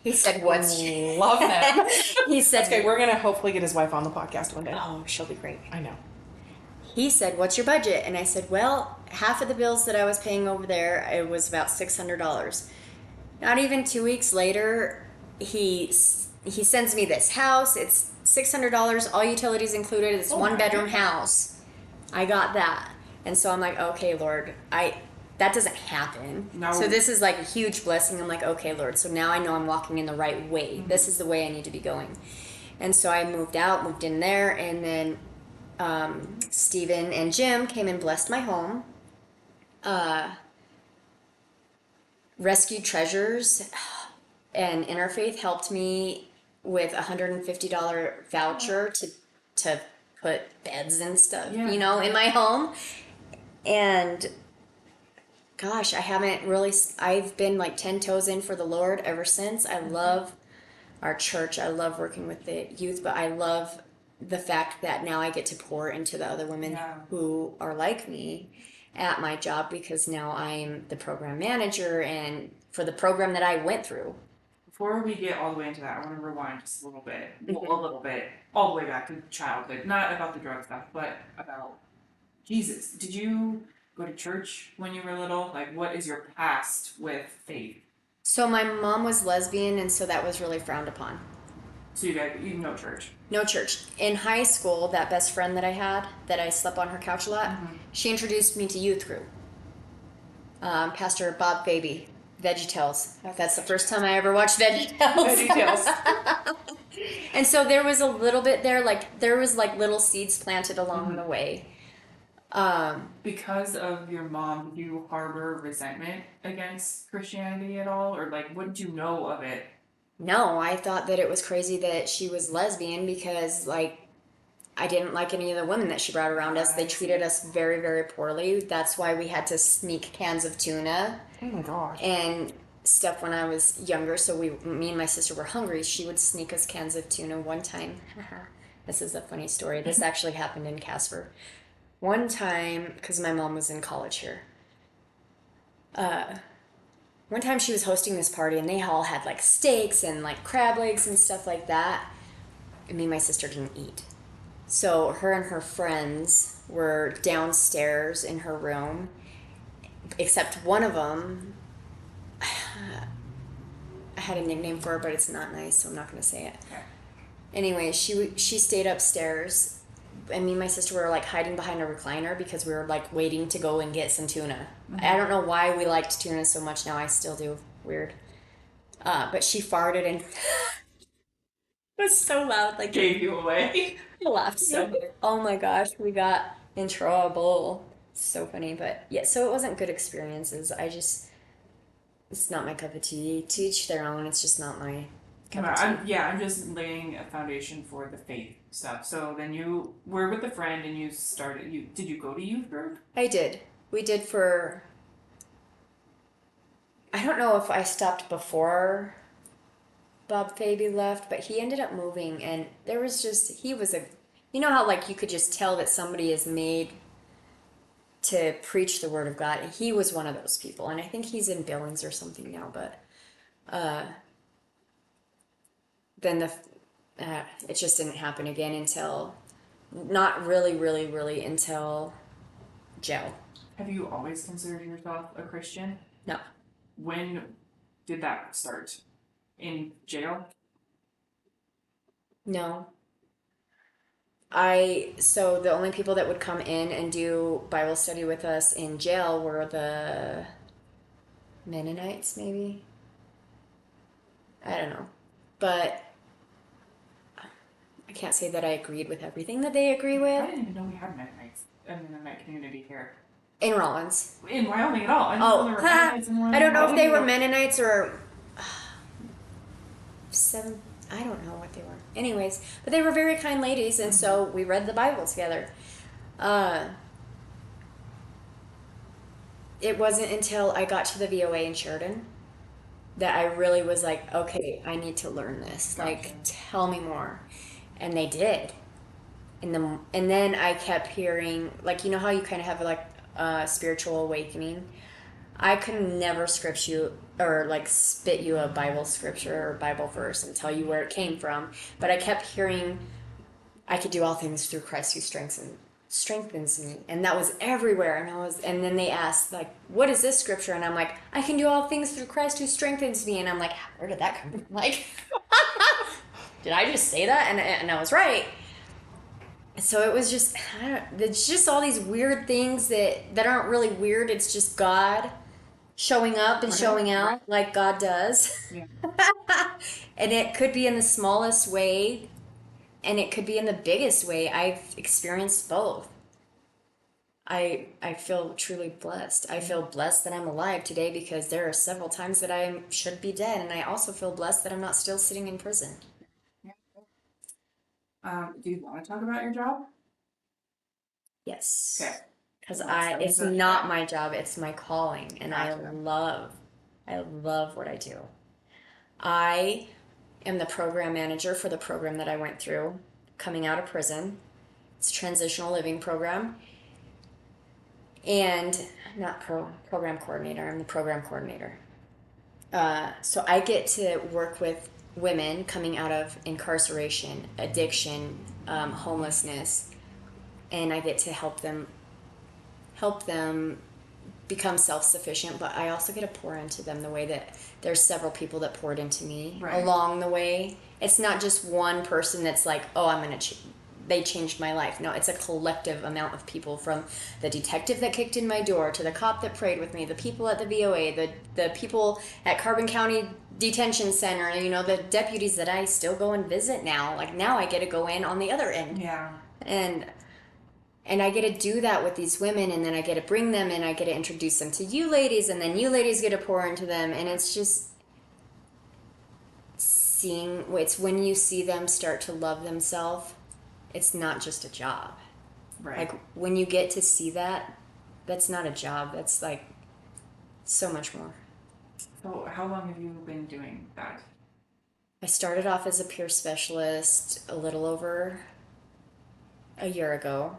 he said, love that. He said, okay, we're going to hopefully get his wife on the podcast one day. Oh, she'll be great. I know. He said, what's your budget? And I said, well, half of the bills that I was paying over there, it was about $600. Not even 2 weeks later, he sends me this house. It's $600, all utilities included. It's Oh one my bedroom goodness. house. I got that, and so I'm like, okay, Lord, that doesn't happen. No. So this is like a huge blessing. I'm like, okay, Lord. So now I know I'm walking in the right way. Mm-hmm. This is the way I need to be going. And so I moved in there, and then Stephen and Jim came and blessed my home. Rescued Treasures and Interfaith helped me with $150 voucher to put beds and stuff, Yeah. in my home. And gosh, I've been like 10 toes in for the Lord ever since. I love our church. I love working with the youth, but I love the fact that now I get to pour into the other women Yeah. who are like me at my job, because now I'm the program manager and for the program that I went through. Before we get all the way into that, I want to rewind just a little bit. Well, Mhm. a little bit. All the way back to childhood. Not about the drug stuff, but about Jesus. Did you go to church when you were little? Like, what is your past with faith? So my mom was lesbian, and so that was really frowned upon. So you know church. No church. In high school, that best friend that I had, that I slept on her couch a lot, she introduced me to youth group. Pastor Bob Baby, VeggieTales. That's the first time I ever watched VeggieTales. VeggieTales. And so there was a little bit there, like there was like little seeds planted along the way. Because of your mom, did you harbor resentment against Christianity at all? Or, like, what did you know of it? No, I thought that it was crazy that she was lesbian because, like, I didn't like any of the women that she brought around us. They treated us very, very poorly. That's why we had to sneak cans of tuna Oh my gosh. and stuff when I was younger. So me and my sister were hungry. She would sneak us cans of tuna one time. This is a funny story. This actually happened in Casper. One time, because my mom was in college here. One time she was hosting this party and they all had like steaks and like crab legs and stuff like that. And me and my sister didn't eat. So her and her friends were downstairs in her room, except one of them, I had a nickname for her, but it's not nice, so I'm not going to say it. Okay. Anyway, she stayed upstairs, and me and my sister were like hiding behind a recliner because we were like waiting to go and get some tuna. I don't know why we liked tuna so much now. I still do. Weird. But she farted and it was so loud. Like, Gave you away. I laughed so hard. Oh my gosh, we got in trouble. So funny, but yeah, so it wasn't good experiences. It's not my cup of tea. To each their own. It's just not my cup of tea. I'm just laying a foundation for the faith stuff. So then you were with a friend and did you go to youth group? I did. We did for. I don't know if I stopped before Bob Faby left, but he ended up moving, and there was just you know how like you could just tell that somebody is made to preach the word of God. And he was one of those people, and I think he's in Billings or something now. But then it just didn't happen again until not really, really, really until jail. Have you always considered yourself a Christian? No, When did that start? In jail? no. So the only people that would come in and do Bible study with us in jail were the Mennonites, maybe. I don't know. But I can't say that I agreed with everything that they agree I with. didn't even know we had Mennonites in the Mennonite community here. In Rollins. In Wyoming at all. I didn't know there were Mennonites in Wyoming. I don't know if they were Mennonites or I don't know what they were. Anyways, but they were very kind ladies, and so we read the Bible together. It wasn't until I got to the VOA in Sheridan that I really was like, okay, I need to learn this. Gotcha. Like, tell me more. And they did. And then I kept hearing, like, you know how you kind of have like a spiritual awakening? I could never script you or like spit you a Bible scripture or Bible verse and tell you where it came from. But I kept hearing I could do all things through Christ who strengthens strengthens me. And that was everywhere. And then they asked, like, what is this scripture? And I'm like, I can do all things through Christ who strengthens me. And I'm like, where did that come from? Like, did I just say that? And I was right. So it was just, it's just all these weird things that aren't really weird. It's just God showing up and showing out like God does. Yeah. And it could be in the smallest way, and it could be in the biggest way. I've experienced both. I feel truly blessed. I feel blessed that I'm alive today because there are several times that I should be dead, and I also feel blessed that I'm not still sitting in prison. Do you want to talk about your job? Yes. Okay. Because it's not my job, it's my calling, and Gotcha. I love what I do. I am the program manager for the program that I went through coming out of prison. It's a transitional living program. And I'm not program coordinator, I'm the program coordinator. So I get to work with women coming out of incarceration, addiction, homelessness, and I get to help them become self-sufficient, but I also get to pour into them the way that there's several people that poured into me along the way. It's not just one person that's like, oh, they changed my life. No, it's a collective amount of people, from the detective that kicked in my door to the cop that prayed with me, the people at the VOA, the people at Carbon County Detention Center, the deputies that I still go and visit now. Like, now I get to go in on the other end. Yeah. And I get to do that with these women, and then I get to bring them and I get to introduce them to you ladies, and then you ladies get to pour into them, and it's just it's when you see them start to love themselves. It's not just a job. Right. Like, when you get to see that, that's not a job. That's like so much more. So how long have you been doing that? I started off as a peer specialist a little over a year ago.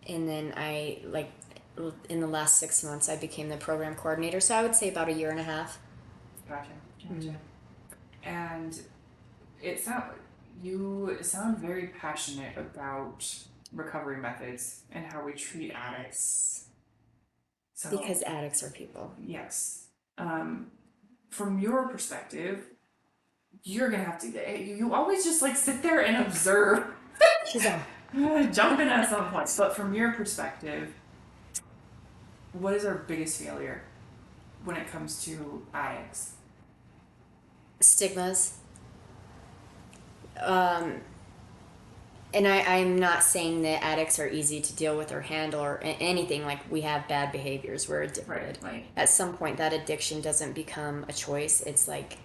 And then in the last 6 months, I became the program coordinator. So I would say about a year and a half. Gotcha. And you sound very passionate about recovery methods and how we treat addicts. So, Because addicts are people. Yes. From your perspective, you're gonna have to. You always just sit there and observe. She's on. Jump in at some point. But from your perspective, what is our biggest failure when it comes to addicts? Stigmas. And I'm not saying that addicts are easy to deal with or handle or anything. Like, we have bad behaviors. We're addicted. Right. At some point, that addiction doesn't become a choice. It's like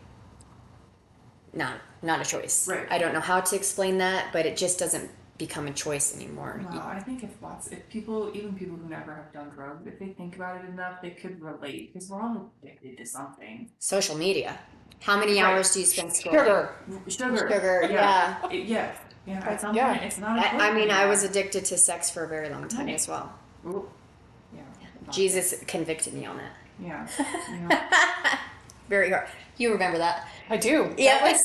not a choice. Right. I don't know how to explain that, but it just doesn't become a choice anymore. Well, I think if people, even people who never have done drugs, if they think about it enough, they could relate, because we're all addicted to something. Social media. How many hours do you spend scrolling? Sugar. Yeah. Yeah. At some point, it's not. I was addicted to sex for a very long time as well. Ooh. Yeah. Jesus convicted me on that. Yeah. Very hard. You remember that? I do. Yeah. I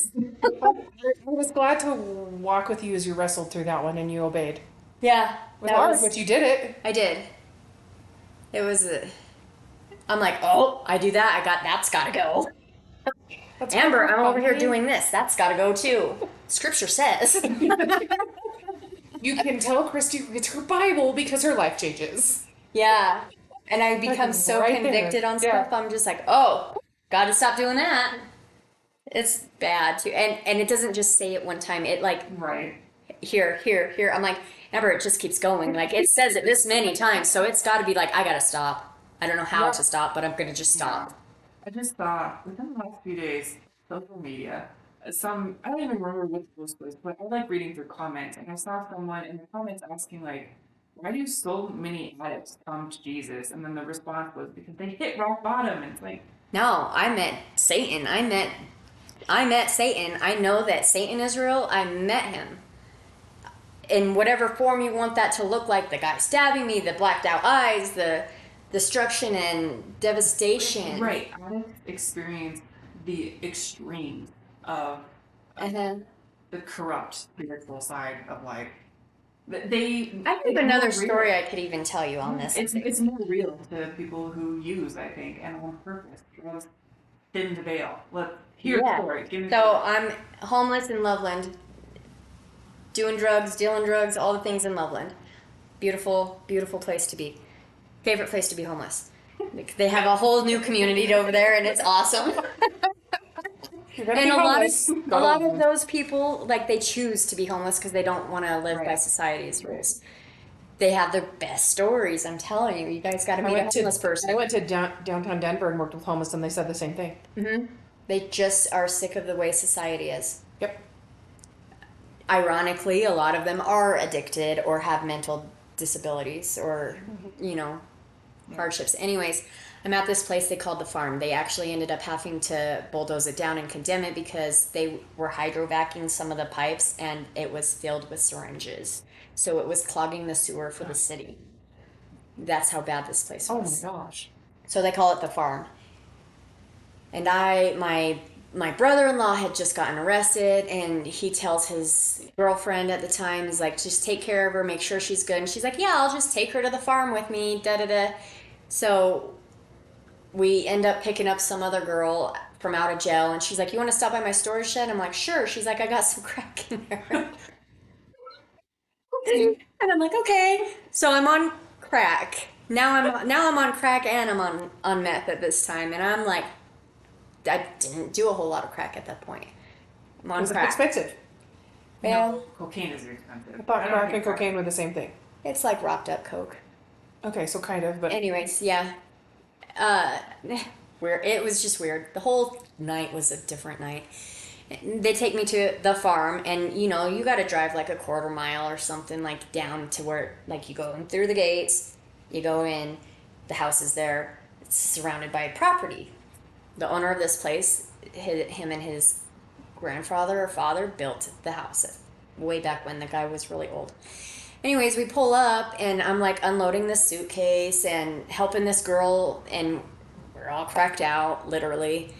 was glad to walk with you as you wrestled through that one and you obeyed. Yeah. It was hard, but you did it. I did. It was I'm like, oh, I do that. That's gotta go. That's Amber, I'm over here funny. doing this. That's gotta go too. Scripture says. You can tell Christy reads her Bible because her life changes. Yeah. And I become Like, so right convicted there. on stuff. Yeah. I'm just like, oh, gotta stop doing that. It's bad too. And it doesn't just say it one time. It Right. here. I'm like, Amber, it just keeps going. Like, it says it this many times, so it's gotta be like, I gotta stop. I don't know how to stop, but I'm gonna just stop. I just thought within the last few days, social media, I don't even remember what the post was, but I like reading through comments, and I saw someone in the comments asking why do so many addicts come to Jesus? And then the response was because they hit rock bottom, and it's like, No, I met Satan. I met Satan. I know that Satan is real. I met him. In whatever form you want that to look like, the guy stabbing me, the blacked out eyes, the destruction and devastation. right, addicts experience the extremes of Uh-huh. the corrupt spiritual side of They. I have it's another more real. story I could even tell you on this. It's more real to people who use, I think, and on purpose. Drugs thin the veil. Let's hear the story. Give me the So story. I'm homeless in Loveland, doing drugs, dealing drugs, all the things in Loveland. Beautiful, beautiful place to be. Favorite place to be homeless. They have a whole new community over there, and it's awesome. You're gonna And be a lot homeless. of Go a to lot of Loveland. those people, like, they choose to be homeless because they don't want to live by Right. society's rules. They have the best stories. I'm telling you, you guys got to I meet a went homeless to person. I went to downtown Denver and worked with homeless, and they said the same thing. They just are sick of the way society is. Yep. Ironically, a lot of them are addicted or have mental disabilities or, hardships. Anyways, I'm at this place they called the farm. They actually ended up having to bulldoze it down and condemn it because they were hydrovacuuming some of the pipes and it was filled with syringes. So it was clogging the sewer for the city. That's how bad this place Oh was. my gosh. So they call it the farm. And my brother-in-law had just gotten arrested, and he tells his girlfriend at the time, he's like, just take care of her, make sure she's good. And she's like, yeah, I'll just take her to the farm with me, da-da-da. So we end up picking up some other girl from out of jail, and she's like, you want to stop by my storage shed? I'm like, sure. She's like, I got some crack in there. And I'm like, okay. So I'm on crack. Now I'm on crack and I'm on meth at this time, and I'm like, I didn't do a whole lot of crack at that point. I'm on Was it crack. expensive? Well, No, cocaine is expensive. I thought don't crack think and cocaine were the same thing. it's like wrapped up coke. Okay, so kind of, but Anyways, yeah. Where it was just weird. The whole night was a different night. They take me to the farm, and you got to drive like a quarter mile or something, like down to where, like, you go in through the gates, you go in, the house is there, it's surrounded by property. The owner of this place, him and his grandfather or father built the house way back when. The guy was really old. Anyways, we pull up, and I'm like unloading this suitcase and helping this girl, and we're all cracked out, literally.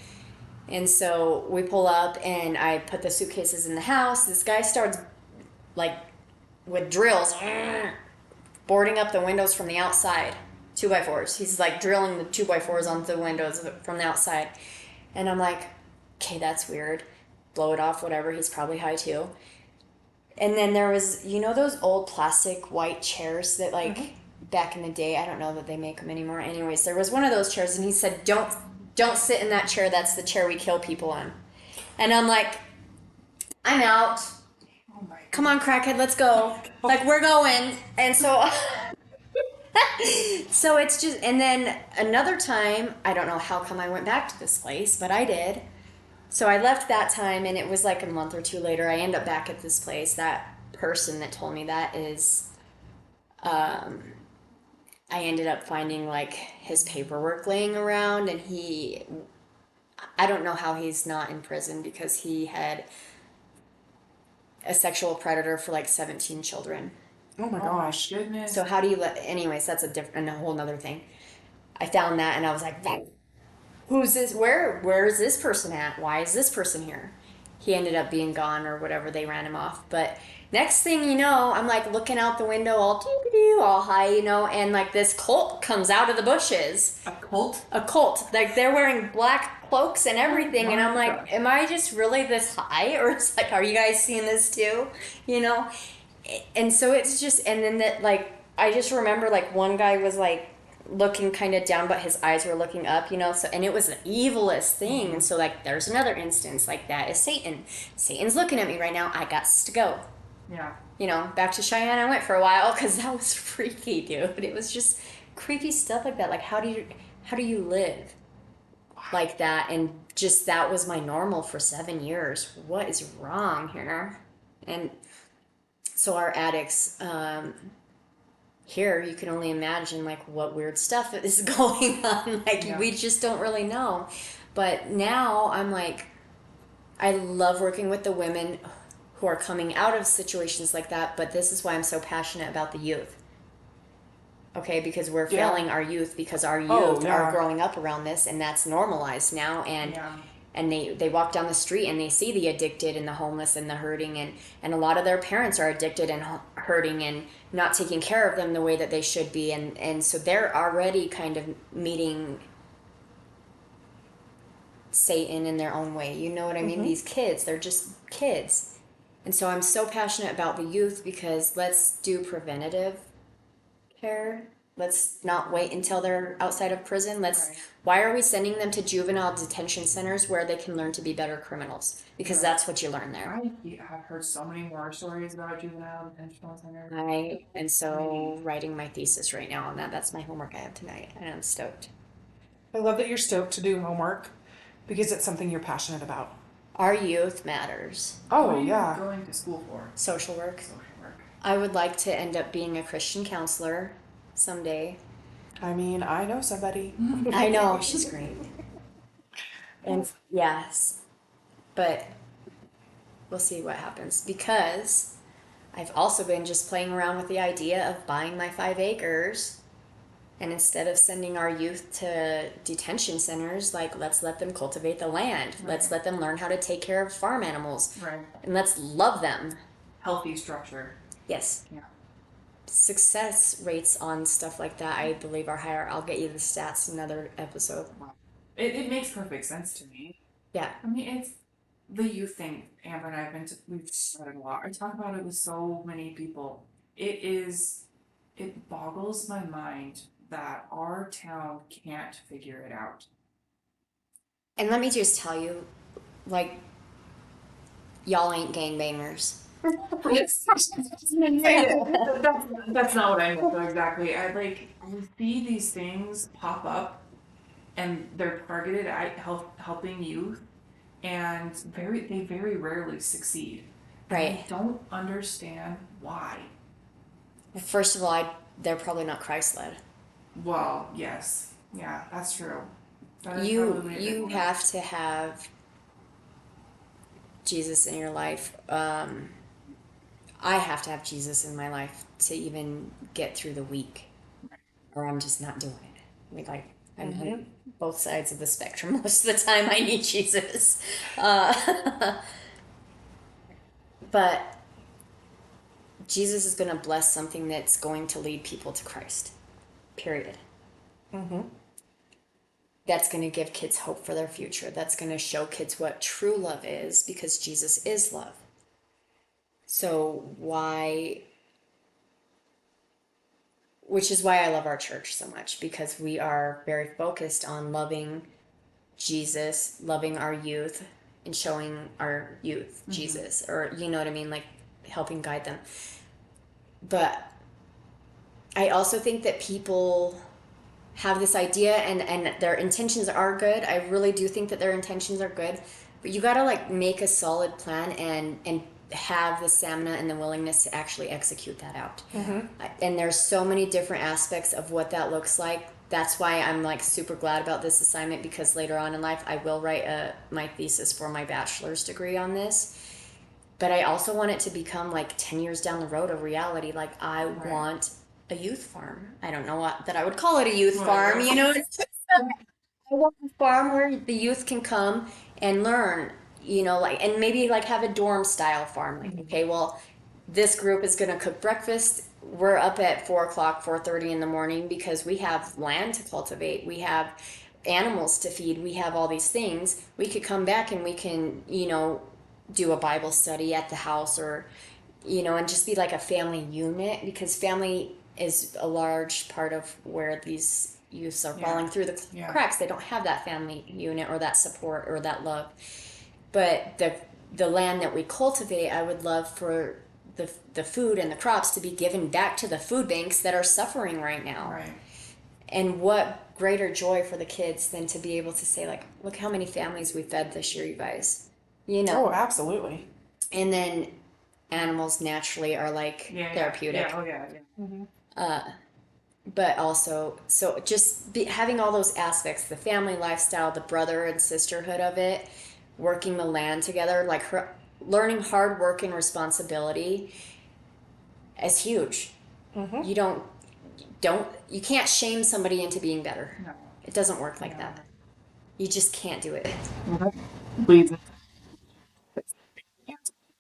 And so we pull up, and I put the suitcases in the house. This guy starts, like, with drills, boarding up the windows from the outside. 2x4s. He's like drilling the 2x4s onto the windows from the outside. And I'm like, okay, that's weird. Blow it off, whatever. He's probably high too. And then there was, those old plastic white chairs that, like, back in the day, I don't know that they make them anymore. Anyways, there was one of those chairs, and he said, don't sit in that chair. That's the chair we kill people on. And I'm like, I'm out. Oh my Come on, crackhead, let's go. Like, we're going. And so so it's just, and then another time, I don't know how come I went back to this place, but I did. So I left that time, and it was like a month or two later, I end up back at this place. That person that told me that is, I ended up finding, like, his paperwork laying around, and I don't know how he's not in prison, because he had a sexual predator for like 17 children. oh my gosh. goodness. So how do you anyways, that's a whole nother thing. I found that, and I was like, who's this? Where is this person at? Why is this person here? He ended up being gone or whatever. They ran him off. But next thing you know, I'm like looking out the window all doo-doo-doo, all high, and like this cult comes out of the bushes. A cult? A cult. Like, they're wearing black cloaks and everything, and I'm like, am I just really this high? Or it's like, are you guys seeing this too? And so it's just, and then that, like, I just remember, like, one guy was like looking kind of down, but his eyes were looking up, so, and it was the evilest thing. And so, like, there's another instance, like, that is Satan. Satan's looking at me right now. I got to go. Yeah. Back to Cheyenne I went for a while, because that was freaky, dude. It was just creepy stuff like that. Like, how do you live like that? And just, that was my normal for 7 years. What is wrong here? And so our addicts, here, you can only imagine, like, what weird stuff is going on. Like, we just don't really know. But now I'm like, I love working with the women who are coming out of situations like that, but this is why I'm so passionate about the youth. Okay, because we're failing our youth, because our youth are growing up around this, and that's normalized now. And they walk down the street and they see the addicted and the homeless and the hurting, and a lot of their parents are addicted and hurting and not taking care of them the way that they should be, and so they're already kind of meeting Satan in their own way. You know what I mean? These kids, they're just kids. And so I'm so passionate about the youth because let's do preventative care. Let's not wait until they're outside of prison. Why are we sending them to juvenile detention centers where they can learn to be better criminals? Because that's what you learn there. I have heard so many more stories about juvenile detention centers. And so writing my thesis right now on that. That's my homework I have tonight, and I'm stoked. I love that you're stoked to do homework because it's something you're passionate about. Our youth matters. Oh, What are you yeah. going to school for? Social work. Social work. I would like to end up being a Christian counselor someday. I mean, I know somebody. I know, she's great. And yes, but we'll see what happens because I've also been just playing around with the idea of buying my 5 acres. And instead of sending our youth to detention centers, like, let's let them cultivate the land. Right. Let's let them learn how to take care of farm animals. Right. And let's love them. Healthy structure. Yes. Yeah. Success rates on stuff like that, I believe, are higher. I'll get you the stats in another episode. It makes perfect sense to me. Yeah. I mean, it's the youth thing. Amber and I we've said it a lot. I talk about it with so many people. It boggles my mind that our town can't figure it out. And let me just tell you, like, y'all ain't gangbangers. That's not what I meant though, exactly. I see these things pop up and they're targeted at helping youth, and they very rarely succeed. Right. I don't understand why. First of all, they're probably not Christ-led. Well, yes. Yeah, that's true. That is You probably a big one. have to have Jesus in your life. I have to have Jesus in my life to even get through the week, or I'm just not doing it. I mean, like, I'm on both sides of the spectrum most of the time. I need Jesus, but Jesus is going to bless something that's going to lead people to Christ. Period. That's going to give kids hope for their future. That's going to show kids what true love is, because Jesus is love. So which is why I love our church so much, because we are very focused on loving Jesus, loving our youth, and showing our youth Jesus, or you know what I mean, like helping guide them. But I also think that people have this idea, and their intentions are good. I really do think that their intentions are good, but you got to like make a solid plan and have the stamina and the willingness to actually execute that out. And there's so many different aspects of what that looks like. That's why I'm like super glad about this assignment, because later on in life I will write my thesis for my bachelor's degree on this. But I also want it to become like 10 years down the road a reality. Like, I want a youth farm. I don't know that I would call it a youth farm, you know. I want a farm where the youth can come and learn, you know, like, and maybe like have a dorm style farm. Like, okay, well, this group is going to cook breakfast. We're up at 4:00, 4:30 in the morning because we have land to cultivate. We have animals to feed. We have all these things. We could come back and we can, you know, do a Bible study at the house, or, you know, and just be like a family unit, because family is a large part of where these youths are falling through the cracks. They don't have that family unit or that support or that love. But the land that we cultivate, I would love for the food and the crops to be given back to the food banks that are suffering right now. Right. And what greater joy for the kids than to be able to say, like, look how many families we fed this year, you guys. You know. Oh, absolutely. And then animals naturally are like therapeutic. But also, so just having all those aspects, the family lifestyle, the brother and sisterhood of it, working the land together, like learning hard work and responsibility is huge. You you can't shame somebody into being better. No. It doesn't work like that. You just can't do it. Please.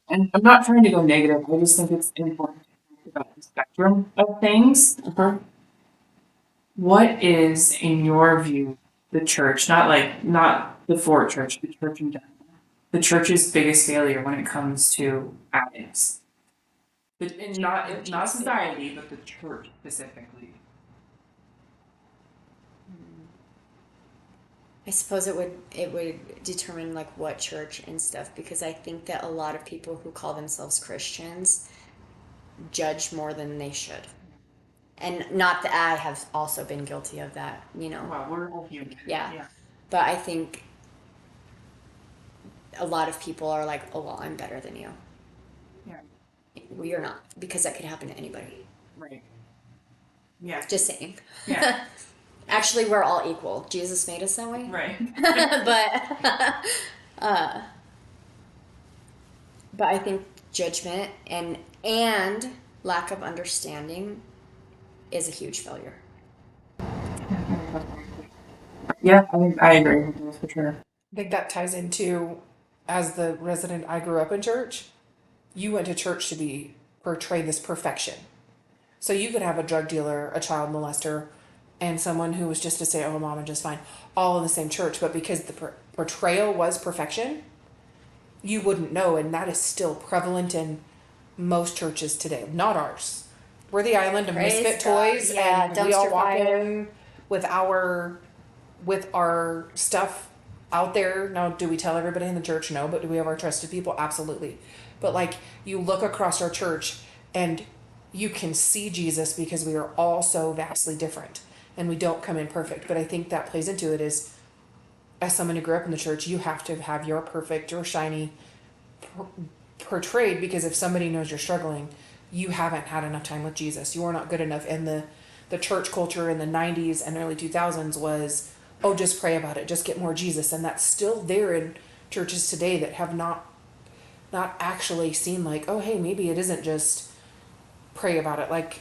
And I'm not trying to go negative. I just think it's important to about the spectrum of things. Uh-huh. What is, in your view, the church, not the Fort Church, the church in general, the church's biggest failure when it comes to addicts? And not society, but the church specifically. I suppose it would determine like what church and stuff, because I think that a lot of people who call themselves Christians judge more than they should. And not that I have also been guilty of that, you know. Well, we're all human. Yeah. Yeah. But I think a lot of people are like, "Oh, well, I'm better than you." Yeah. Well, you're not, because that could happen to anybody. Right. Yeah. Just saying. Yeah. Actually, we're all equal. Jesus made us that way. Right. But I think judgment and lack of understanding is a huge failure. Yeah, I agree with you for sure. I think that ties into, as the resident I grew up in church, you went to church to be portray this perfection. So you could have a drug dealer, a child molester, and someone who was just to say, "Oh, mom, I'm just fine," all in the same church. But because the portrayal was perfection, you wouldn't know, and that is still prevalent in most churches today. Not ours. We're the island of Praise misfit God. toys, Yeah, and we all dumpster walk fire. in with our stuff out there. Now, do we tell everybody in the church? No, but do we have our trusted people? Absolutely. But like, you look across our church and you can see Jesus, because we are all so vastly different and we don't come in perfect. But I think that plays into it is, as someone who grew up in the church, you have to have your perfect or shiny portrayed, because if somebody knows you're struggling, you haven't had enough time with Jesus. You are not good enough. And the church culture in the 90s and early 2000s was, oh, just pray about it, just get more Jesus. And that's still there in churches today that have not actually seen like, oh, hey, maybe it isn't just pray about it, like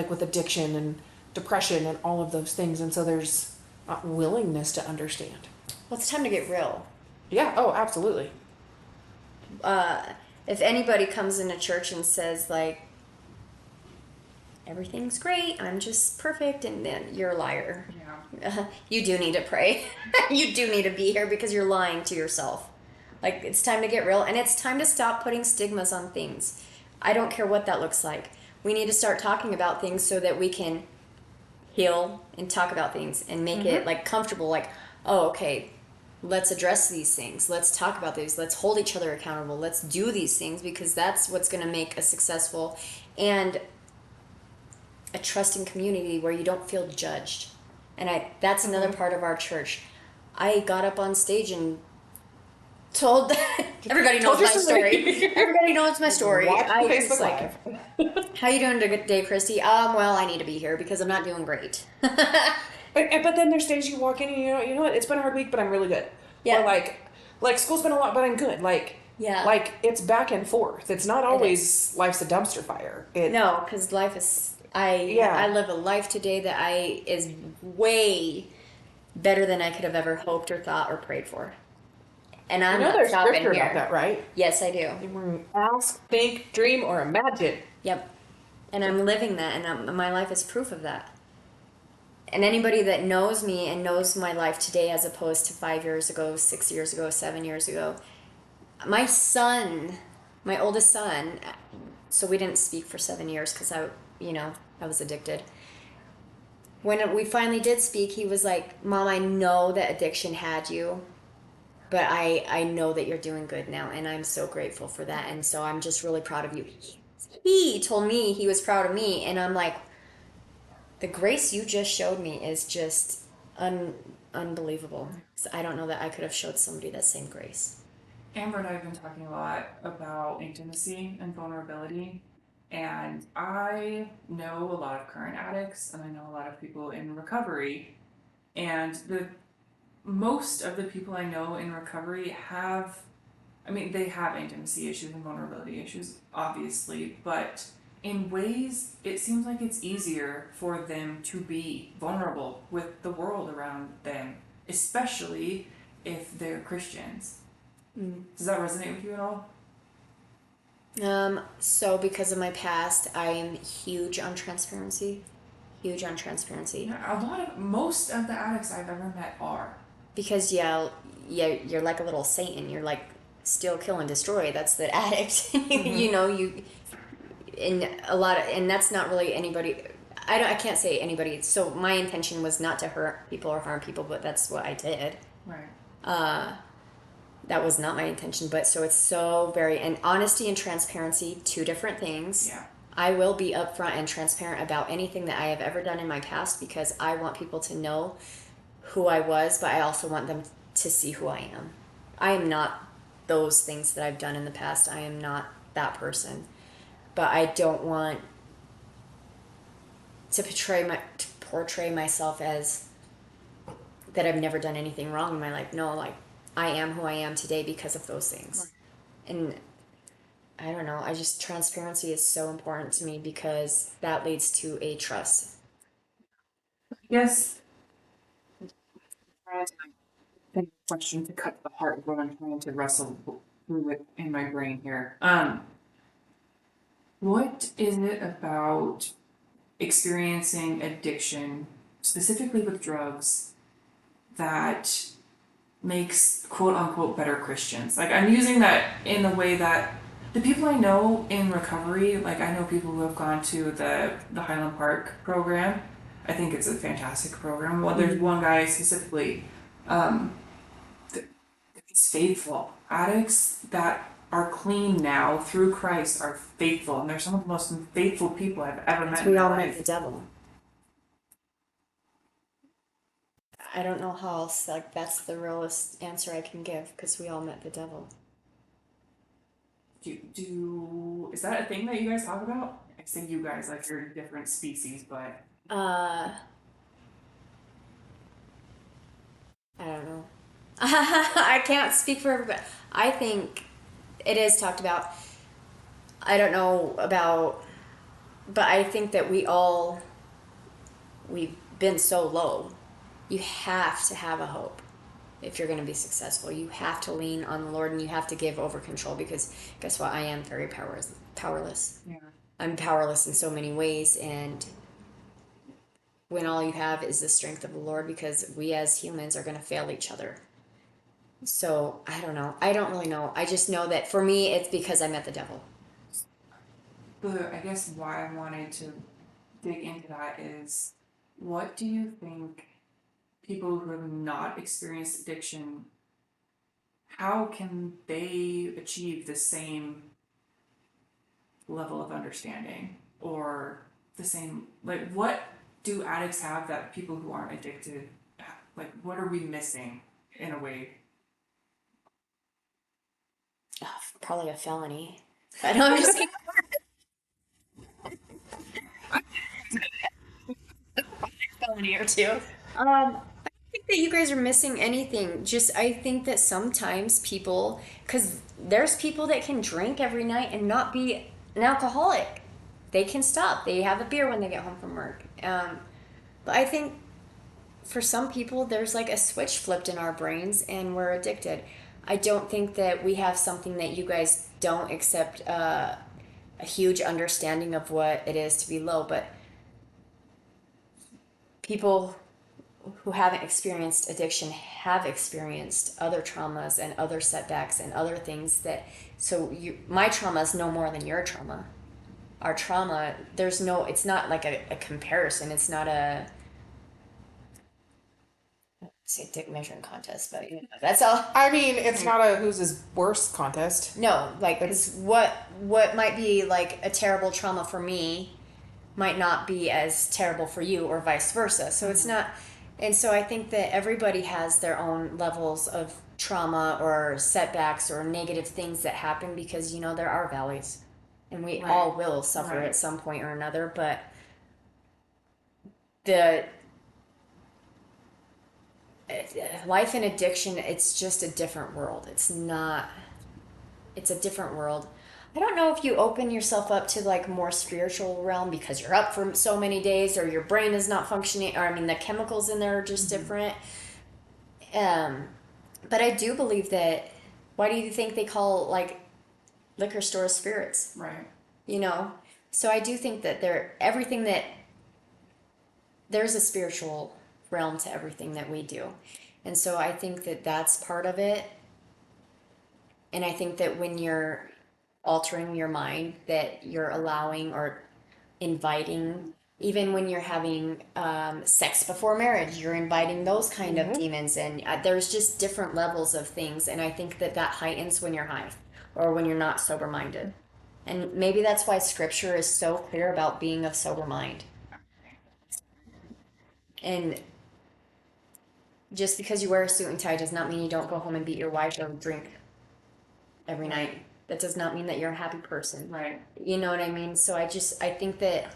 with addiction and depression and all of those things. And so there's not willingness to understand. Well, it's time to get real. Yeah. Oh, absolutely. If anybody comes into church and says like, everything's great, I'm just perfect, and then you're a liar. Yeah. You do need to pray. You do need to be here, because you're lying to yourself. Like, it's time to get real, and it's time to stop putting stigmas on things. I don't care what that looks like. We need to start talking about things so that we can heal and talk about things and make it like comfortable. Like, oh, okay, let's address these things. Let's talk about these. Let's hold each other accountable. Let's do these things, because that's what's going to make a successful and a trusting community where you don't feel judged. And that's another part of our church. I got up on stage and told everybody knows my story. Everybody knows my story. Watch I Facebook was like, "How you doing today, Christy?" Well, I need to be here because I'm not doing great. But then there's days you walk in and you know what? It's been a hard week, but I'm really good. Yeah. Or like school's been a lot, but I'm good. Yeah. Like it's back and forth. It's not always life's a dumpster fire. No, because life is. I live a life today that is way better than I could have ever hoped or thought or prayed for. And I'm not there's stopping scripture here. about that, right? Yes, I do. Ask, think, dream, or imagine. Yep. And I'm living that, and my life is proof of that. And anybody that knows me and knows my life today as opposed to 5 years ago, 6 years ago, 7 years ago, my oldest son, so we didn't speak for 7 years because I was addicted. When we finally did speak, he was like, "Mom, I know that addiction had you, but I know that you're doing good now, and I'm so grateful for that, and so I'm just really proud of you." He told me he was proud of me, and I'm like, the grace you just showed me is just unbelievable. So I don't know that I could have showed somebody that same grace. Amber and I have been talking a lot about intimacy and vulnerability. And I know a lot of current addicts, and I know a lot of people in recovery. And most of the people I know in recovery they have intimacy issues and vulnerability issues, obviously, but in ways it seems like it's easier for them to be vulnerable with the world around them, especially if they're Christians. Does that resonate with you at all? So because of my past, I am huge on transparency. Huge on transparency. Yeah, most of the addicts I've ever met are. Because yeah, you're like a little Satan. You're like steal, kill, and destroy. That's the addict. You know, you in a lot of, and that's not really anybody. I can't say anybody. So my intention was not to hurt people or harm people, but that's what I did. Right. That was not my intention. But so it's so very, and honesty and transparency, two different things. Yeah. I will be upfront and transparent about anything that I have ever done in my past because I want people to know who I was, but I also want them to see who I am. I am not those things that I've done in the past. I am not that person. But I don't want to portray myself as that I've never done anything wrong in my life. No, like I am who I am today because of those things. Right. And I don't know, transparency is so important to me because that leads to a trust. Yes. I think a question to cut to the heart of what I'm trying to wrestle through it in my brain here. What is it about experiencing addiction, specifically with drugs, that makes quote unquote better Christians? Like, I'm using that in the way that the people I know in recovery, like I know people who have gone to the Highland Park program. I think it's a fantastic program. Well, there's one guy specifically, he's faithful. Addicts that are clean now through Christ are faithful, and they're some of the most faithful people I've ever met. We all met the devil. I don't know how else, like, that's the realest answer I can give because we all met the devil. Is that a thing that you guys talk about? I say you guys like you're a different species, but I don't know. I can't speak for everybody. I think it is talked about. I don't know about, but I think that we've been so low. You have to have a hope if you're going to be successful. You have to lean on the Lord and you have to give over control because guess what? I am very powerless. yeah. I'm powerless in so many ways, and when all you have is the strength of the Lord, because we as humans are going to fail each other. So I don't know. I don't really know. I just know that for me, it's because I met the devil. But I guess why I wanted to dig into that is, what do you think people who have not experienced addiction, how can they achieve the same level of understanding or the same, like, what do addicts have that people who aren't addicted, like, what are we missing in a way? Probably a felony. I know, I'm just kidding. Felony or two. I don't think that you guys are missing anything. Just I think that sometimes people, because there's people that can drink every night and not be an alcoholic. They can stop. They have a beer when they get home from work. But I think for some people, there's like a switch flipped in our brains and we're addicted. I don't think that we have something that you guys don't, except a huge understanding of what it is to be low. But people who haven't experienced addiction have experienced other traumas and other setbacks and other things that, so my trauma is no more than your trauma. Our trauma, it's not like a comparison. It's not say dick measuring contest, but that's all. I mean, it's not a who's his worst contest. No, like, it's what might be like a terrible trauma for me might not be as terrible for you, or vice versa. So it's not, and so I think that everybody has their own levels of trauma or setbacks or negative things that happen, because there are valleys, and we all will suffer at some point or another. But the life in addiction, it's just a different world. It's a different world. I don't know if you open yourself up to like more spiritual realm because you're up for so many days, or your brain is not functioning, or the chemicals in there are just different. But I do believe that, why do you think they call, like, liquor store spirits, Right. you know? So I do think that there's a spiritual realm to everything that we do. And so I think that that's part of it. And I think that when you're altering your mind, that you're allowing or inviting, even when you're having sex before marriage, you're inviting those kind of demons. And there's just different levels of things. And I think that heightens when you're high or when you're not sober minded. And maybe that's why scripture is so clear about being of sober mind. And just because you wear a suit and tie does not mean you don't go home and beat your wife or drink every night. That does not mean that you're a happy person. Right. You know what I mean? So I think that,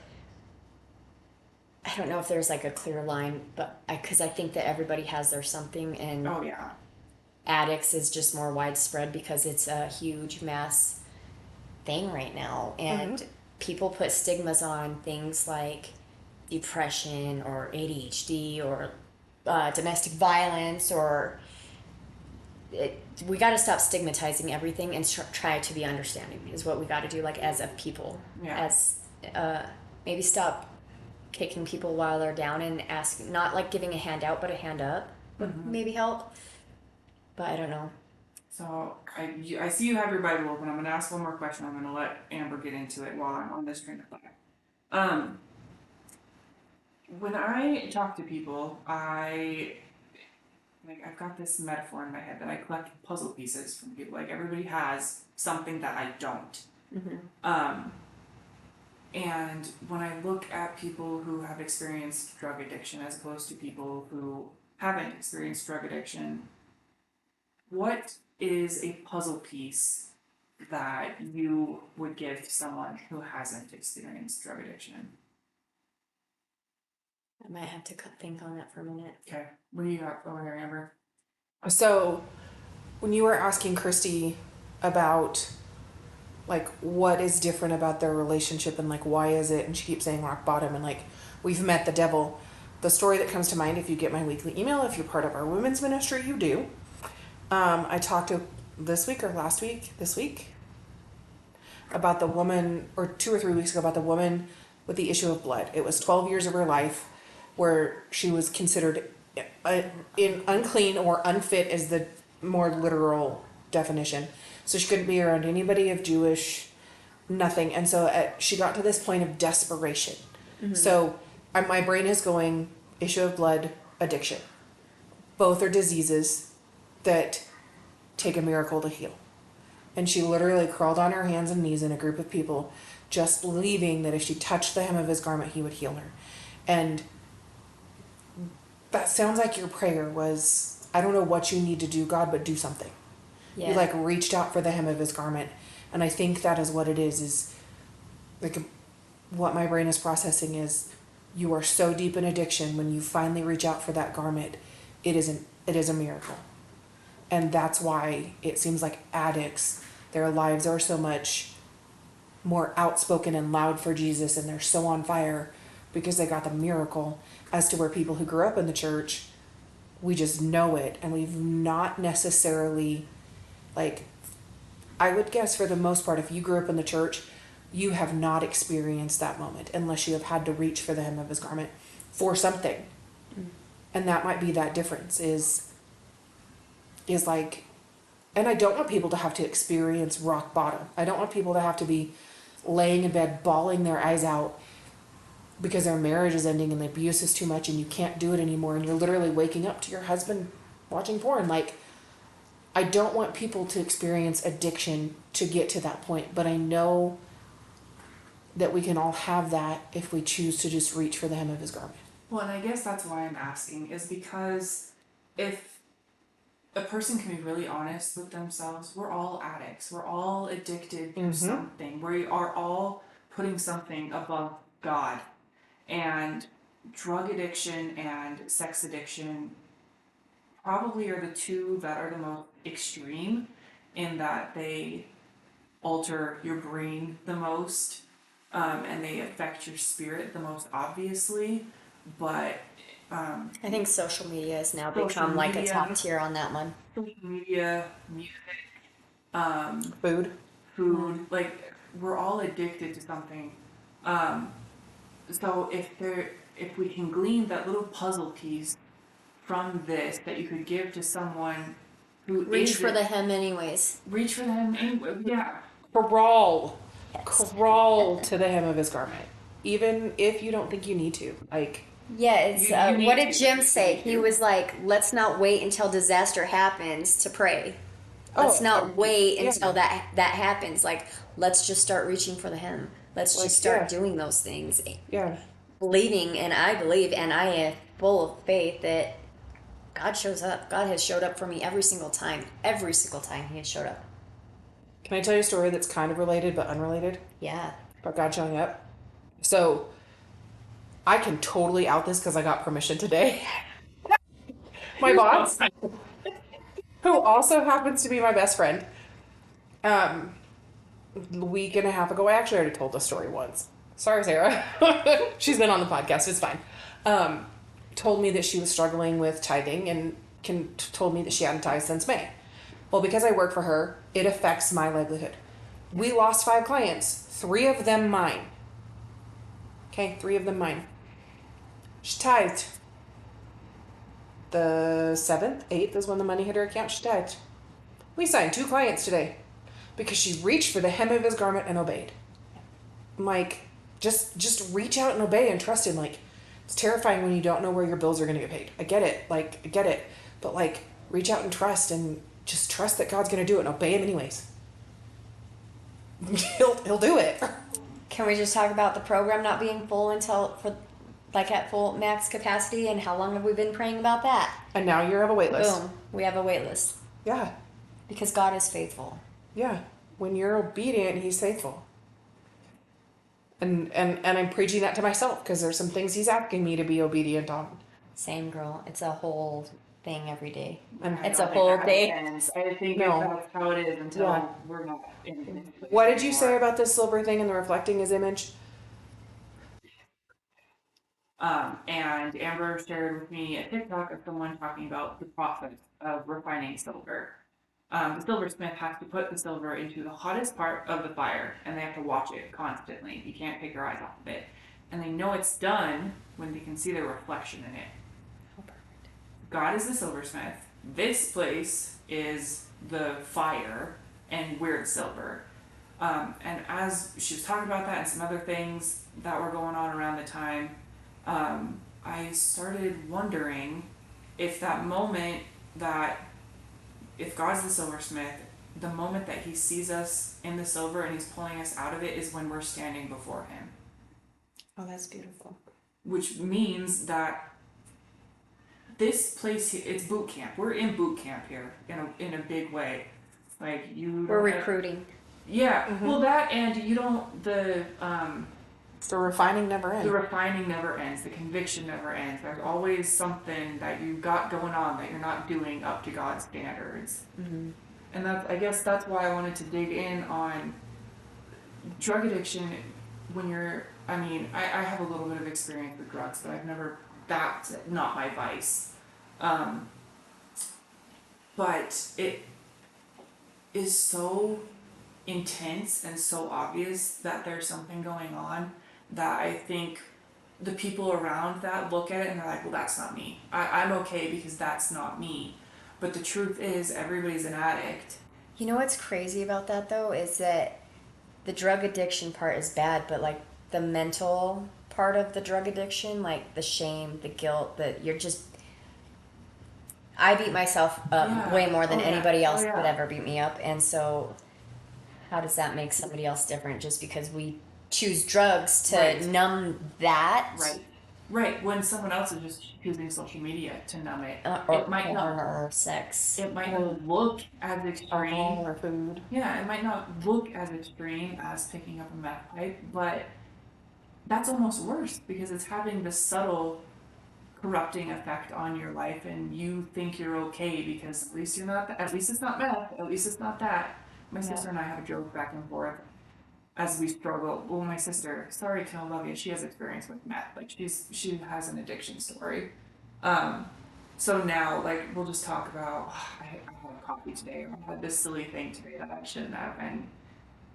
I don't know if there's like a clear line, but because I think that everybody has their something, and Oh yeah. addicts is just more widespread because it's a huge mass thing right now. And people put stigmas on things like depression or ADHD or domestic violence or we got to stop stigmatizing everything and try to be understanding is what we got to do, like as a people. As maybe stop kicking people while they're down and ask, not like giving a hand out but a hand up would maybe help, but I don't know. So I see you have your Bible open. I'm going to ask one more question. I'm going to let Amber get into it while I'm on this train of thought. When I talk to people, I've got this metaphor in my head that I collect puzzle pieces from people. Like everybody has something that I don't. And when I look at people who have experienced drug addiction as opposed to people who haven't experienced drug addiction, what is a puzzle piece that you would give to someone who hasn't experienced drug addiction? I might have to think on that for a minute. Okay. What do you got over there, Amber? So, when you were asking Christy about like what is different about their relationship and like why is it, and she keeps saying rock bottom and like we've met the devil, the story that comes to mind, if you get my weekly email, if you're part of our women's ministry, you do. I talked to this week about the woman, or 2 or 3 weeks ago, about the woman with the issue of blood. It was 12 years of her life where she was considered unclean or unfit is the more literal definition. So she couldn't be around anybody of Jewish, nothing. And so she got to this point of desperation. So my brain is going issue of blood, addiction. Both are diseases that take a miracle to heal. And she literally crawled on her hands and knees in a group of people, just believing that if she touched the hem of his garment, he would heal her. And that sounds like your prayer was, I don't know what you need to do, God, but do something. Yeah. You like reached out for the hem of his garment. And I think that is what it is like what my brain is processing is you are so deep in addiction, when you finally reach out for that garment, it is a miracle. And that's why it seems like addicts, their lives are so much more outspoken and loud for Jesus, and they're so on fire because they got the miracle, as to where people who grew up in the church, we just know it, and we've not necessarily, like, I would guess for the most part, if you grew up in the church, you have not experienced that moment unless you have had to reach for the hem of his garment for something. And that might be that difference is like, and I don't want people to have to experience rock bottom. I don't want people to have to be laying in bed bawling their eyes out because their marriage is ending and the abuse is too much and you can't do it anymore, and you're literally waking up to your husband watching porn. Like, I don't want people to experience addiction to get to that point, but I know that we can all have that if we choose to just reach for the hem of his garment. Well, and I guess that's why I'm asking, is because if a person can be really honest with themselves, we're all addicts. We're all addicted to something. We are all putting something above God. And drug addiction and sex addiction probably are the two that are the most extreme, in that they alter your brain the most, and they affect your spirit the most obviously. But I think social media has now become like a top tier on that one. Social media, music, Food. food. Like, we're all addicted to something. So if we can glean that little puzzle piece from this that you could give to someone who Reach for isn't- the hem, anyways. reach for them anyway. Yeah. Crawl. Yes. Crawl to the hem of his garment. Even if you don't think you need to. Like, Yeah, it's You need what did to. Jim You say? need He to. was like, "Let's not wait until disaster happens to pray. Let's not wait yeah. until that happens. Like, let's just start reaching for the hem. Let's Like, just start yeah. doing those things, yeah. believing." And I believe, and I am full of faith that God shows up. God has showed up for me every single time. Every single time He has showed up. Can I tell you a story that's kind of related but unrelated Yeah. about God showing up? So, I can totally out this because I got permission today. My boss, who also happens to be my best friend, a week and a half ago, I actually already told the story once. Sorry, Sarah. She's been on the podcast. It's fine. Told me that she was struggling with tithing and told me that she hadn't tithed since May. Well, because I work for her, it affects my livelihood. We lost 5 clients, 3 of them mine. Okay, 3 of them mine. She tithed. The 7th, 8th is when the money hit her account. She tithed. We signed 2 clients today because she reached for the hem of his garment and obeyed. I'm like, just reach out and obey and trust him. Like, it's terrifying when you don't know where your bills are going to get paid. I get it. Like, I get it. But, like, reach out and trust and just trust that God's going to do it and obey him anyways. He'll do it. Can we just talk about the program not being full until at full max capacity, and how long have we been praying about that? And now you have a wait list. Boom. We have a wait list. Yeah. Because God is faithful. Yeah. When you're obedient, he's faithful. And I'm preaching that to myself because there's some things he's asking me to be obedient on. Same, girl. It's a whole thing every day. And It's a whole day. I think No. that's how it is until Yeah. we're not in this place what did you say anymore. about this silver thing and the reflecting his image? And Amber shared with me a TikTok of someone talking about the process of refining silver. The silversmith has to put the silver into the hottest part of the fire, and they have to watch it constantly. You can't take your eyes off of it. And they know it's done when they can see their reflection in it. Oh, perfect. God is the silversmith. This place is the fire, and we're the silver. And as she was talking about that and some other things that were going on around the time, I started wondering if that moment that, if God's the silversmith, the moment that he sees us in the silver and he's pulling us out of it is when we're standing before him. Oh, that's beautiful. Which means that this place, it's boot camp. We're in boot camp here in a big way. Like We're recruiting. Yeah. Mm-hmm. Well, that, and you don't, the refining never ends. the refining never ends. The conviction never ends. There's always something that you've got going on that you're not doing up to God's standards. Mm-hmm. And I guess that's why I wanted to dig in on drug addiction. When you're, I have a little bit of experience with drugs, but that's not my vice. But it is so intense and so obvious that there's something going on that I think the people around that look at it and they're like, well, that's not me. I'm okay because that's not me. But the truth is, everybody's an addict. You know what's crazy about that, though, is that the drug addiction part is bad, but like the mental part of the drug addiction, like the shame, the guilt, that you're just. I beat myself up Yeah. way more than Oh, yeah. anybody else Oh, yeah. would ever beat me up, and so how does that make somebody else different just because we choose drugs to Right. numb that? Right. When someone else is just using social media to numb it, Or it might not. or sex. It might not look as extreme. Alcohol or food. Yeah, it might not look as extreme as picking up a meth pipe, but that's almost worse because it's having this subtle corrupting effect on your life, and you think you're okay because at least you're not. At least it's not meth. At least it's not that. My sister and I have a joke back and forth as we struggle. Well, my sister, sorry, Kel, love you. She has experience with meth. Like she has an addiction story. So now, like, we'll just talk about. I had coffee today. Or I had this silly thing today that I shouldn't have, and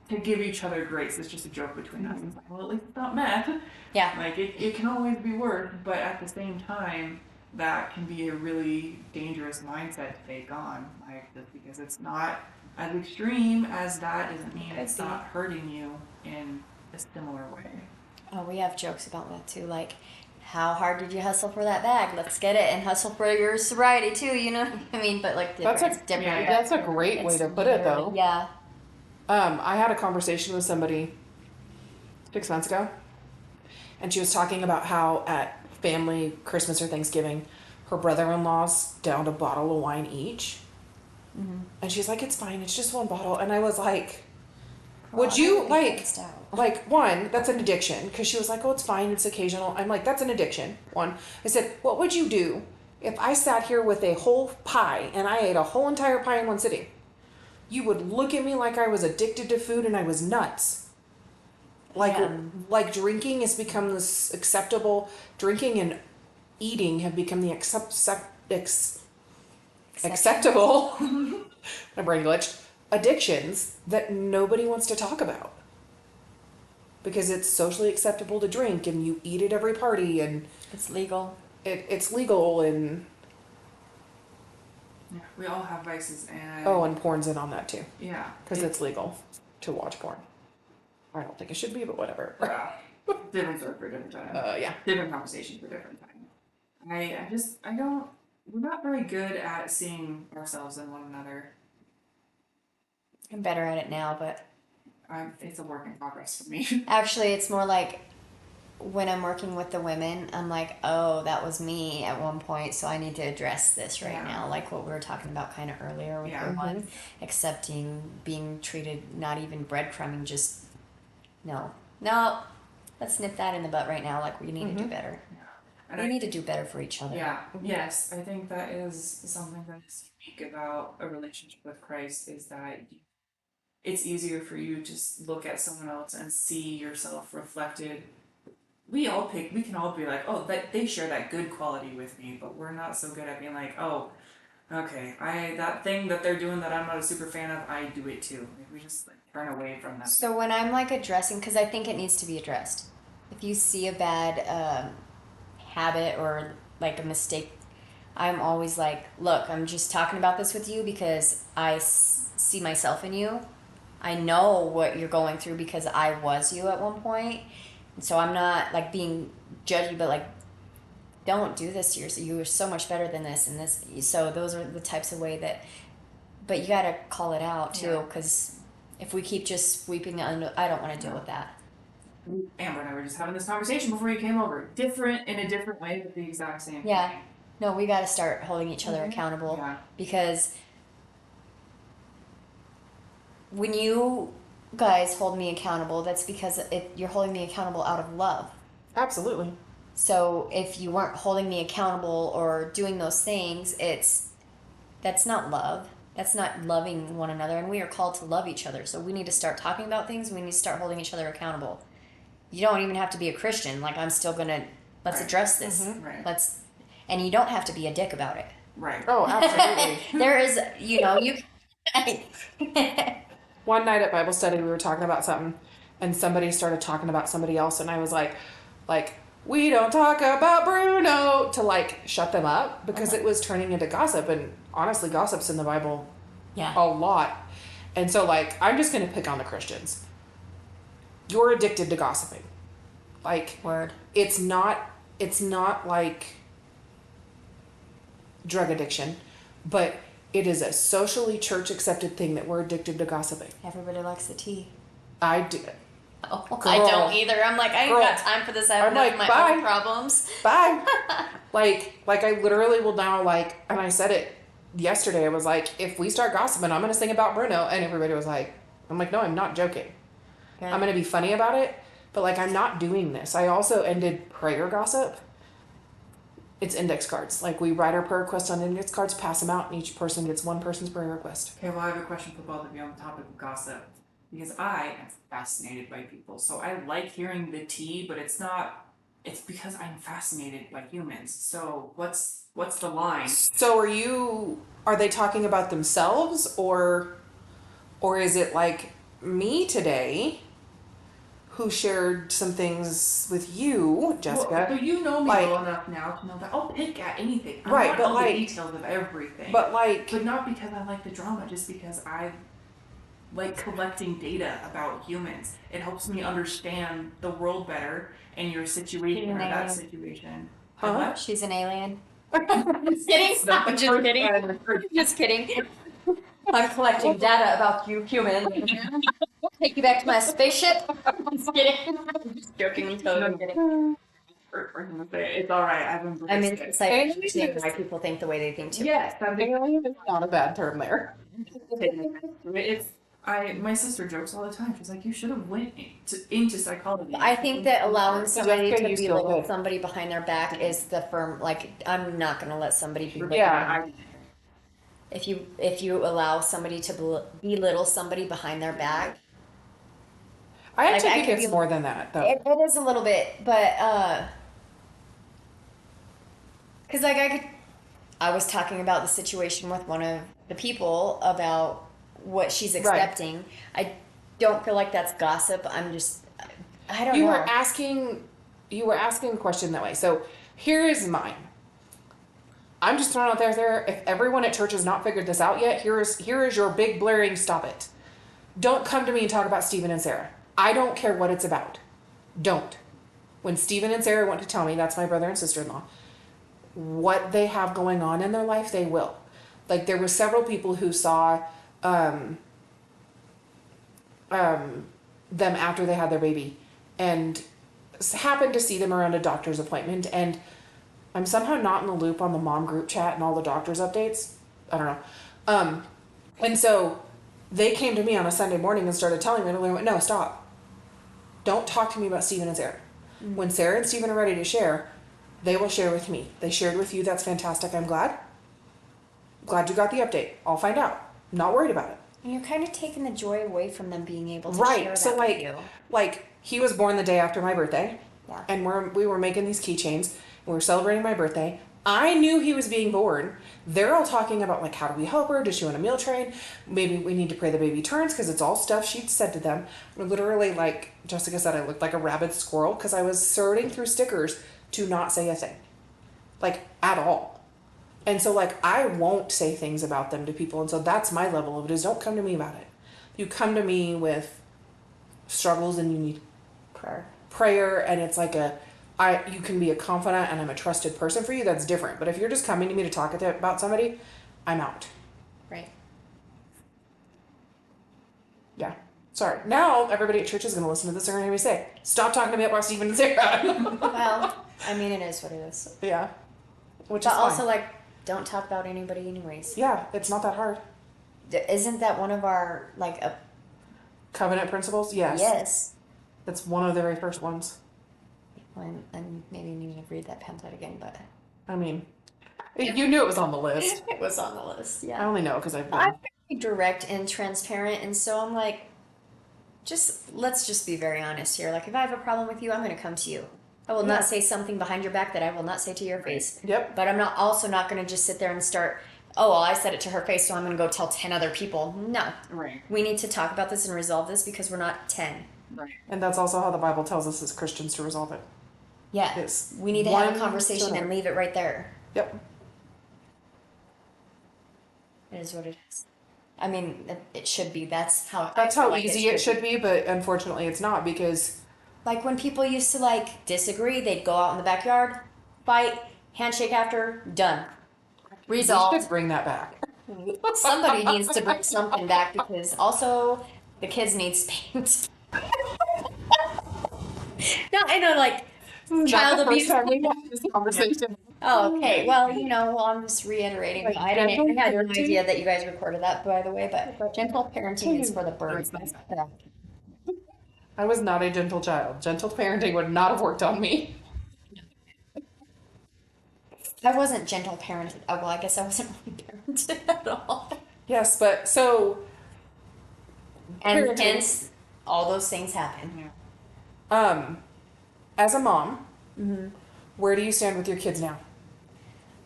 to give each other grace. It's just a joke between us. It's like, well, at least it's not meth. Yeah. Like, it can always be worse, but at the same time, that can be a really dangerous mindset to take on. Like, just because it's not as extreme as that doesn't mean it's not hurting you in a similar way. Oh, we have jokes about that too. Like, how hard did you hustle for that bag? Let's get it and hustle for your sobriety too. You know, I mean, but like That's different. that's a great way to put it, though. Yeah. I had a conversation with somebody 6 months ago, and she was talking about how at family Christmas or Thanksgiving, her brother-in-law's downed a bottle of wine each, and she's like, "It's fine, it's just one bottle," and I was like, "Would you like one? That's an addiction." Because she was like, "Oh, it's fine, it's occasional." I'm like, "That's an addiction." One, I said, "What would you do if I sat here with a whole pie and I ate a whole entire pie in one sitting? You would look at me like I was addicted to food and I was nuts." Like drinking has become this acceptable. Drinking and eating have become the acceptable. My brain glitched. Addictions that nobody wants to talk about because it's socially acceptable to drink and you eat at every party and It's legal. It's legal and Yeah, we all have vices, and and porn's in on that too yeah, because it's legal to watch porn. I don't think it should be, but whatever. yeah, different story for a different time. Yeah. Different conversation for a different time. I don't. We're not very good at seeing ourselves in one another. I'm better at it now, but It's a work in progress for me. actually, it's more like when I'm working with the women, I'm like, oh, that was me at one point, so I need to address this right now. Like what we were talking about kind of earlier with the one, accepting being treated, not even breadcrumbing, just no, let's nip that in the butt right now. Like we need to do better. And we need to do better for each other. Yeah. Yes, I think that is something that is unique about a relationship with Christ is that it's easier for you to look at someone else and see yourself reflected. We can all be like, oh, they share that good quality with me, but we're not so good at being like, oh, okay, that thing that they're doing that I'm not a super fan of, I do it too. Like, we just like turn away from that. So when I'm like addressing, because I think it needs to be addressed. If you see a bad habit or like a mistake, I'm always like, look, I'm just talking about this with you because I see myself in you. I know what you're going through because I was you at one point. So I'm not like being judgy, but like, don't do this to yourself. You are so much better than this and this. So those are the types of way that, but you got to call it out too. Because if we keep just sweeping it under, I don't want to deal with that. Amber and I were just having this conversation before you came over. Different in a different way, but the exact same Yeah. thing. No, we got to start holding each other accountable because when you guys hold me accountable, that's because you're holding me accountable out of love. Absolutely. So if you weren't holding me accountable or doing those things, that's not love. That's not loving one another, and we are called to love each other. So we need to start talking about things. We need to start holding each other accountable. You don't even have to be a Christian. Like I'm still gonna let's address this. Right. And you don't have to be a dick about it. Right. Oh, absolutely. There is, you. One night at Bible study, we were talking about something, and somebody started talking about somebody else, and I was like, we don't talk about Bruno, to like shut them up because it was turning into gossip, and honestly, gossip's in the Bible a lot. And so like, I'm just going to pick on the Christians. You're addicted to gossiping. Like, Word. It's not like drug addiction, but it is a socially church accepted thing that we're addicted to gossiping. Everybody likes the tea. I do. Oh, Girl. I don't either. I'm like, I ain't got time for this. I have enough of my own problems. Bye. like I literally will now and I said it yesterday. I was like, if we start gossiping, I'm going to sing about Bruno. And everybody was like, I'm like, no, I'm not joking. Good. I'm going to be funny about it. But like, I'm not doing this. I also ended prayer gossip. It's index cards. Like we write our prayer requests on index cards, pass them out, and each person gets one person's prayer request. Okay, well I have a question for both of you on the topic of gossip. Because I am fascinated by people. So I like hearing the tea, but it's because I'm fascinated by humans. So what's the line? So are they talking about themselves or is it like me today, who shared some things with you, Jessica. Well, so you know me like, well enough now to know that I'll pick at anything. I right, want but all like the details of everything. But like, but not because I like the drama, just because I like collecting data about humans. It helps me understand the world better and your situation or that situation. Huh? She's an alien. Just kidding. I'm just kidding. Just kidding. I'm collecting data about you humans. Take you back to my spaceship. Just kidding. I'm just joking. I'm totally kidding. For him to say it's all right. I've embraced I mean, it. it's like understanding why people think the way they think too. Yes, that's alien is not a bad term there. it's. My sister jokes all the time. She's like, you should have went into psychology. I think that allowing somebody Jessica, to you still belittle could. somebody behind their back is the firm. Like, I'm not gonna let somebody belittle. Yeah. If you allow somebody to belittle somebody behind their back, I actually I think could it's be- more than that, though. it is a little bit, but because like I was talking about the situation with one of the people about what she's accepting. I don't feel like that's gossip. I'm just, I don't know. You were asking a question that way. So here is mine. I'm just throwing out there. If everyone at church has not figured this out yet, here is your big blaring stop it. Don't come to me and talk about Stephen and Sarah. I don't care what it's about. Don't. When Stephen and Sarah went to tell me, that's my brother and sister-in-law, what they have going on in their life, they will. Like, there were several people who saw them after they had their baby and happened to see them around a doctor's appointment, and I'm somehow not in the loop on the mom group chat and all the doctor's updates. I don't know. And so they came to me on a Sunday morning and started telling me, and I went, no, stop. Don't talk to me about Stephen and Sarah. Mm-hmm. When Sarah and Stephen are ready to share, they will share with me. They shared with you. That's fantastic. I'm glad. Glad you got the update. I'll find out. Not worried about it. And you're kind of taking the joy away from them being able to right. share that So with you. Like he was born the day after my birthday, yeah. And we were making these keychains. We were celebrating my birthday. I knew he was being born. They're all talking about like, how do we help her? Does she want a meal train? Maybe we need to pray the baby turns, because it's all stuff she'd said to them. Literally, like Jessica said, I looked like a rabid squirrel because I was sorting through stickers to not say a thing, like at all. And so like I won't say things about them to people, and so that's my level of it, is don't come to me about it. You come to me with struggles and you need prayer, and it's like you can be a confidant and I'm a trusted person for you. That's different. But if you're just coming to me to talk about somebody, I'm out. Right. Yeah. Sorry. Now everybody at church is going to listen to this. They're going to hear me say, "Stop talking to me about Stephen and Sarah." Well, I mean, it is what it is. Yeah. Which but is also fine. like, don't talk about anybody anyways. Yeah, it's not that hard. Isn't that one of our like covenant principles? Yes. Yes. It's one of the very first ones. I maybe need to read that pamphlet again, but I mean, you knew it was on the list. It was on the list. Yeah. I only know because I'm very direct and transparent, and so I'm like, let's just be very honest here. Like, if I have a problem with you, I'm going to come to you. I will not say something behind your back that I will not say to your face. Yep. But I'm also not going to just sit there and start, oh, well, I said it to her face, so I'm going to go tell 10 other people. No. Right. We need to talk about this and resolve this because we're not 10. Right. And that's also how the Bible tells us as Christians to resolve it. Yeah. It's we need to have a conversation and leave it right there. Yep. It is what it is. I mean, it should be. That's how easy it should be, but unfortunately it's not, because like when people used to like disagree, they'd go out in the backyard, fight, handshake after, done. Resolved. We should bring that back. Somebody needs to bring something back, because also the kids need spanked. No, I know, like child abuse. We had this conversation. Oh, okay. Well, I'm just reiterating. I had no idea that you guys recorded that, by the way. But gentle parenting is for the birds. I was not a gentle child. Gentle parenting would not have worked on me. I wasn't gentle parented. Oh, well, I guess I wasn't really parented at all. Yes, but so. And hence, all those things happen. As a mom, Mm-hmm. where do you stand with your kids now?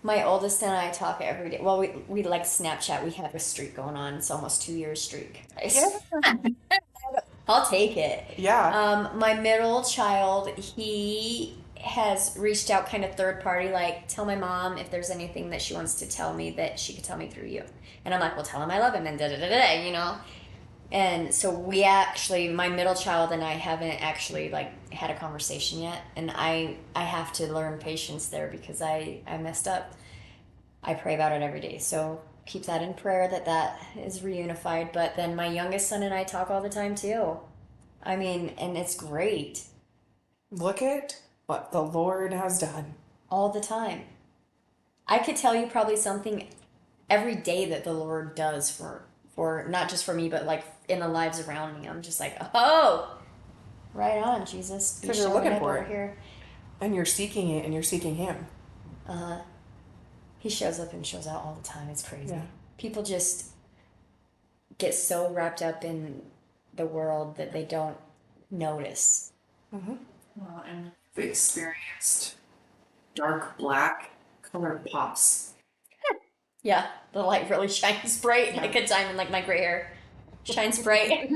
My oldest and I talk every day. Well, we like Snapchat. We have a streak going on. It's almost 2 years streak. Yeah. I'll take it. Yeah. My middle child, he has reached out kind of third party, like, tell my mom if there's anything that she wants to tell me that she could tell me through you. And I'm like, well, tell him I love him and da da da da, you know? And so we actually, my middle child and I haven't actually like had a conversation yet. And I have to learn patience there because I messed up. I pray about it every day. So keep that in prayer that is reunified. But then my youngest son and I talk all the time too. I mean, and it's great Look at what the Lord has done. all the time. I could tell you probably something every day that the Lord does for not just for me, but like in the lives around me. I'm just like, oh, right on, Jesus. 'Cause you're looking for over it. here. And you're seeking it and you're seeking Him. He shows up and shows out all the time. It's crazy. Yeah. People just get so wrapped up in the world that they don't notice. Well, and we experienced dark black colored pops. Yeah, the light really shines bright like a diamond, like my gray hair shines bright.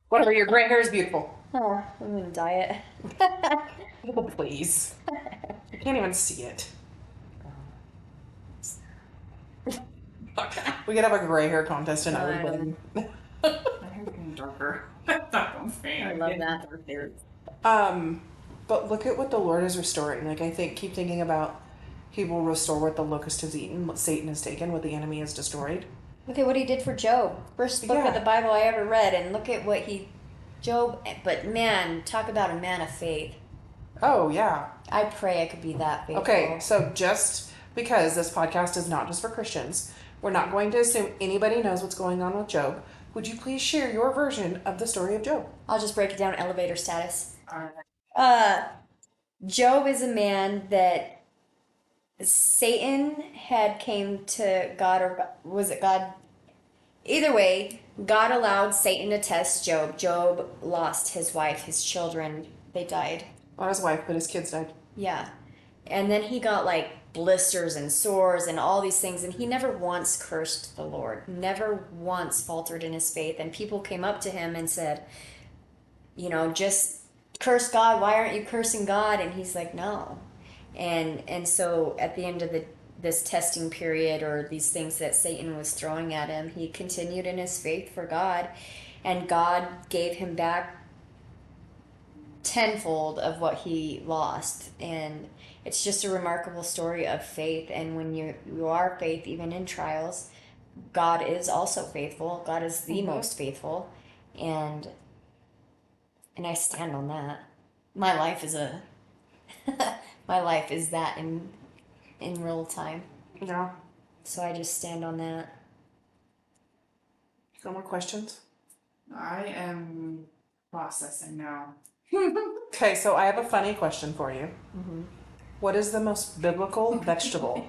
Whatever, your gray hair is beautiful. Oh, I'm gonna dye it. Oh, please. I can't even see it. We could have a gray hair contest and I would win. My hair's getting darker. That's not what I'm saying. I I'm love getting that. dark hair. But look at what the Lord is restoring. Like, I think, keep thinking about He will restore what the locust has eaten, what Satan has taken, what the enemy has destroyed. Look at what he did for Job. First book Yeah. of the Bible I ever read, and look at what Job, but man, talk about a man of faith. Oh, yeah. I pray I could be that faithful. Okay, so just because this podcast is not just for Christians, we're not going to assume anybody knows what's going on with Job. Would you please share your version of the story of Job? I'll just break it down elevator status. Alright. Job is a man that Satan had came to God, or was it God? Either way, God allowed Satan to test Job. Job lost his wife, his children, they died. Not his wife, but his kids died. Yeah. And then he got like blisters and sores and all these things, and he never once cursed the Lord, never once faltered in his faith. And people came up to him and said, you know, just curse God. Why aren't you cursing God? And he's like, no. And so at the end of this testing period, or these things that Satan was throwing at him, he continued in his faith for God, and God gave him back tenfold of what he lost. And it's just a remarkable story of faith. And when you are faith, even in trials, God is also faithful. God is the most faithful, and I stand on that. My life is my life is that in real time. Yeah. So I just stand on that. No more questions? I am processing now. Okay, so I have a funny question for you. What is the most biblical vegetable?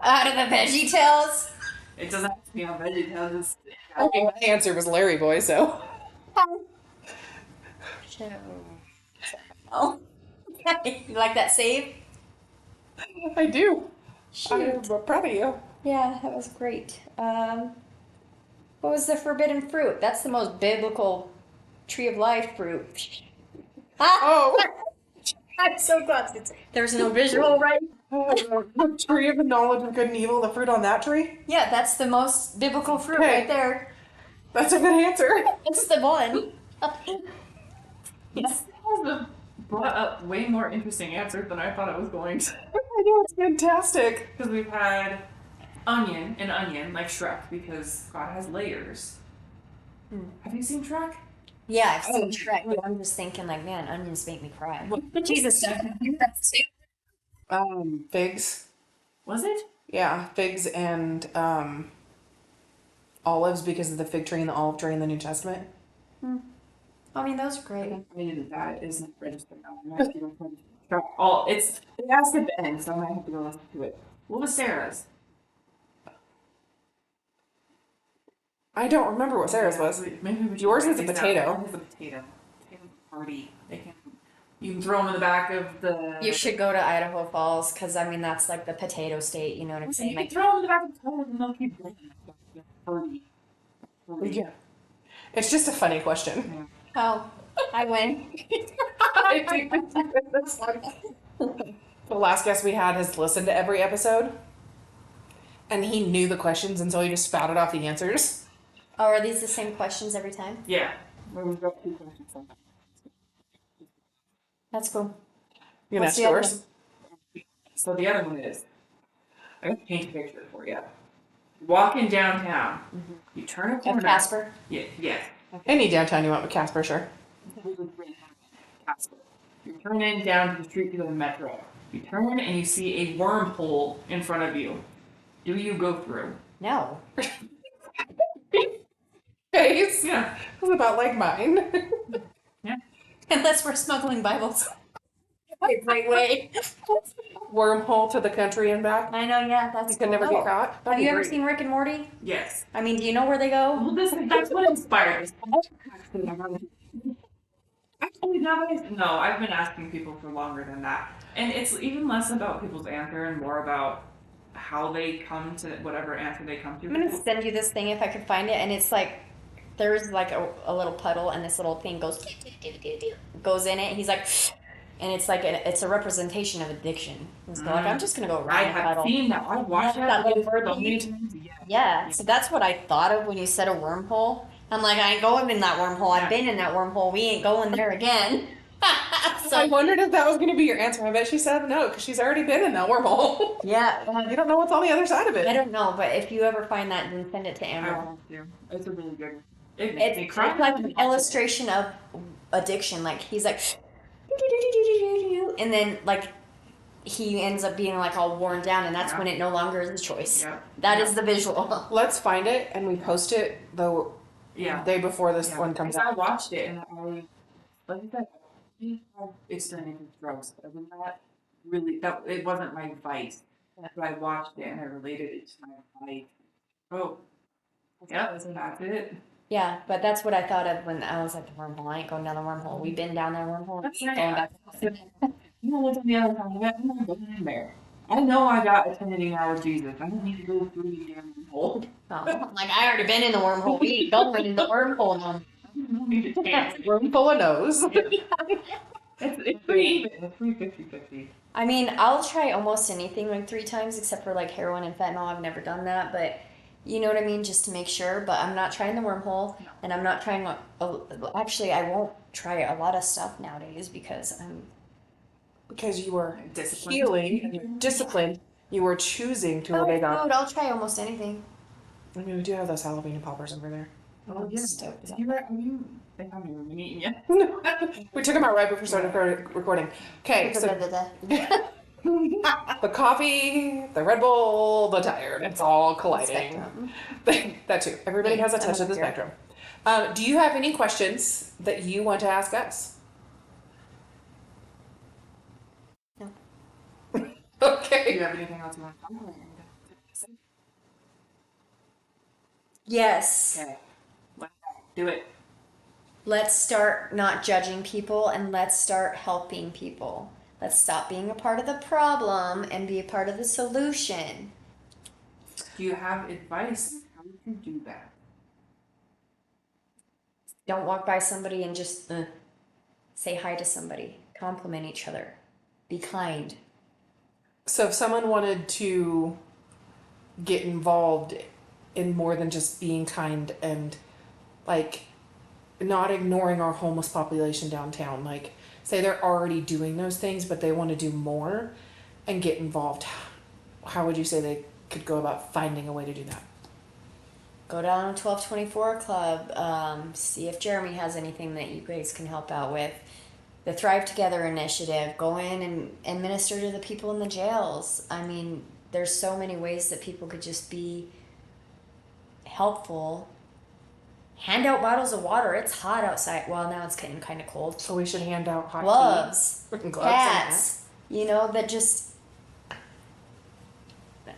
Out of the Veggie Tales. It doesn't have to be on VeggieTales. Okay, my answer was Larry Boy, so. Oh, you like that save? I do. Shoot. I'm proud of you. Yeah, that was great. What was the forbidden fruit? That's the most biblical tree of life fruit. Oh, I'm so glad there's no visual, right? the tree of the knowledge of good and evil, the fruit on that tree? Yeah, that's the most biblical fruit Okay. right there. That's a good answer. It's the one. This has brought up way more interesting answers than I thought it was going to. I know, it's fantastic. Because we've had onion, like Shrek, because God has layers. Have you seen Shrek? Yeah, I've seen Shrek, but I'm just thinking, like, man, onions make me cry. Jesus, that's too. Figs. Was it? Yeah, figs and olives because of the fig tree and the olive tree in the New Testament. I mean, those are I great. think maybe that isn't registered now. I might have to go find Shrek. Oh, it asked at the end, so I might have to go listen to it. What was Sarah's? I don't remember what Sarah's was. Maybe we should Yours write is a these down. potato. Mine is a potato. Potato party. You can throw them in the back of the. You should go to Idaho Falls, because, I mean, that's like the potato state, you know what I'm You saying? can Like, throw them in the back of the car and they'll keep bringing it. Party. Yeah. It's just a funny question. Oh, I win. I think this one. The last guest we had has listened to every episode, and he knew the questions, and so he just spouted off the answers. Oh, are these the same questions every time? Yeah. We've got 2 questions on that. That's cool. You What's know, the other yours. So the other one is, I'm gonna paint a picture for you. Walking downtown, you turn a Of corner. Casper? Yeah, yes. Any downtown you want with Casper, sure. Casper. You turn in down to the street to the metro. You turn and you see a wormhole in front of you. Do you go through? No. Face. Yeah. It was about like mine. Yeah. Unless we're smuggling Bibles. Great way. Wormhole to the country and back. I know, yeah, that's You can never get caught. Have That'd you be ever great. seen Rick and Morty? Yes. I mean, do you know where they go? Well, that's what inspired this. Actually, no, I've been asking people for longer than that. And it's even less about people's answer and more about how they come to whatever answer they come to. I'm gonna send you this thing if I could find it, and it's like there's like a little puddle, and this little thing goes in it. And he's like, and it's like it's a representation of addiction. He's like, I'm just gonna go I around the have puddle. seen that. I watched Yeah, that that video little so many birdie. times. Yeah, so that's what I thought of when you said a wormhole. I'm like, I ain't going in that wormhole. I've been in that wormhole. We ain't going there again. So I wondered if that was going to be your answer. I bet she said no because she's already been in that wormhole. Yeah, You don't know what's on the other side of I it. don't know, but if you ever find that, then send it to I Amber. want to. It's a really good one. It's like an illustration of addiction. Like he's like, and then like he ends up being like all worn down, and that's when it no longer is a choice. Yeah. That is the visual. Let's find it and we post it the Yeah. day before this one comes I out. watched it and I, like I said, I have experimented with drugs. But other than that, really, it wasn't my vice. But I watched it and I related it to my life. Oh, yeah, that's it. Yeah, but that's what I thought of when I was at the wormhole. I ain't going down the wormhole. We've been down that wormhole. That's Going right. back. You know what's on the other side of it? I'm not going in there. I know I got eternity now with Jesus. I don't need to go through the damn hole. Oh, like I already been in the wormhole. We ain't going in the wormhole now. I don't need to chance. Room full of no's. It's pretty even. It's pretty 50-50. I mean, I'll try almost anything like 3 times except for like heroin and fentanyl. I've never done that, but you know what I mean, just to make sure. But I'm not trying the wormhole, and I'm not trying. Actually, I won't try a lot of stuff nowadays because I'm. Because you were Disciplined. healing and you're disciplined. You were choosing to obey God. Dude, I'll try almost anything. I mean, we do have those jalapeno poppers over there. Oh, yeah. Stoked. They haven't even been eaten yet. We took them out right before we started recording. Okay, so the coffee, the Red Bull, the tired, it's all colliding. That too. Everybody has a touch of the spectrum. Do you have any questions that you want to ask us? No. Do Okay. you have anything else you want to talk about? Yes. Okay. Do it. Let's start not judging people and let's start helping people. Let's stop being a part of the problem and be a part of the solution. Do you have advice on how you can do that? Don't walk by somebody and just say hi to somebody. Compliment each other. Be kind. So if someone wanted to get involved in more than just being kind and like not ignoring our homeless population downtown, like say they're already doing those things but they want to do more and get involved, how would you say they could go about finding a way to do that? Go down to 1224 Club. See if Jeremy has anything that you guys can help out with. The Thrive Together initiative. Go in and minister to the people in the jails. I mean, there's so many ways that people could just be helpful. Hand out bottles of water. It's hot outside. Well, now it's getting kind of cold. So we should hand out hot Gloves. tea. Gloves and Hats. You know, that just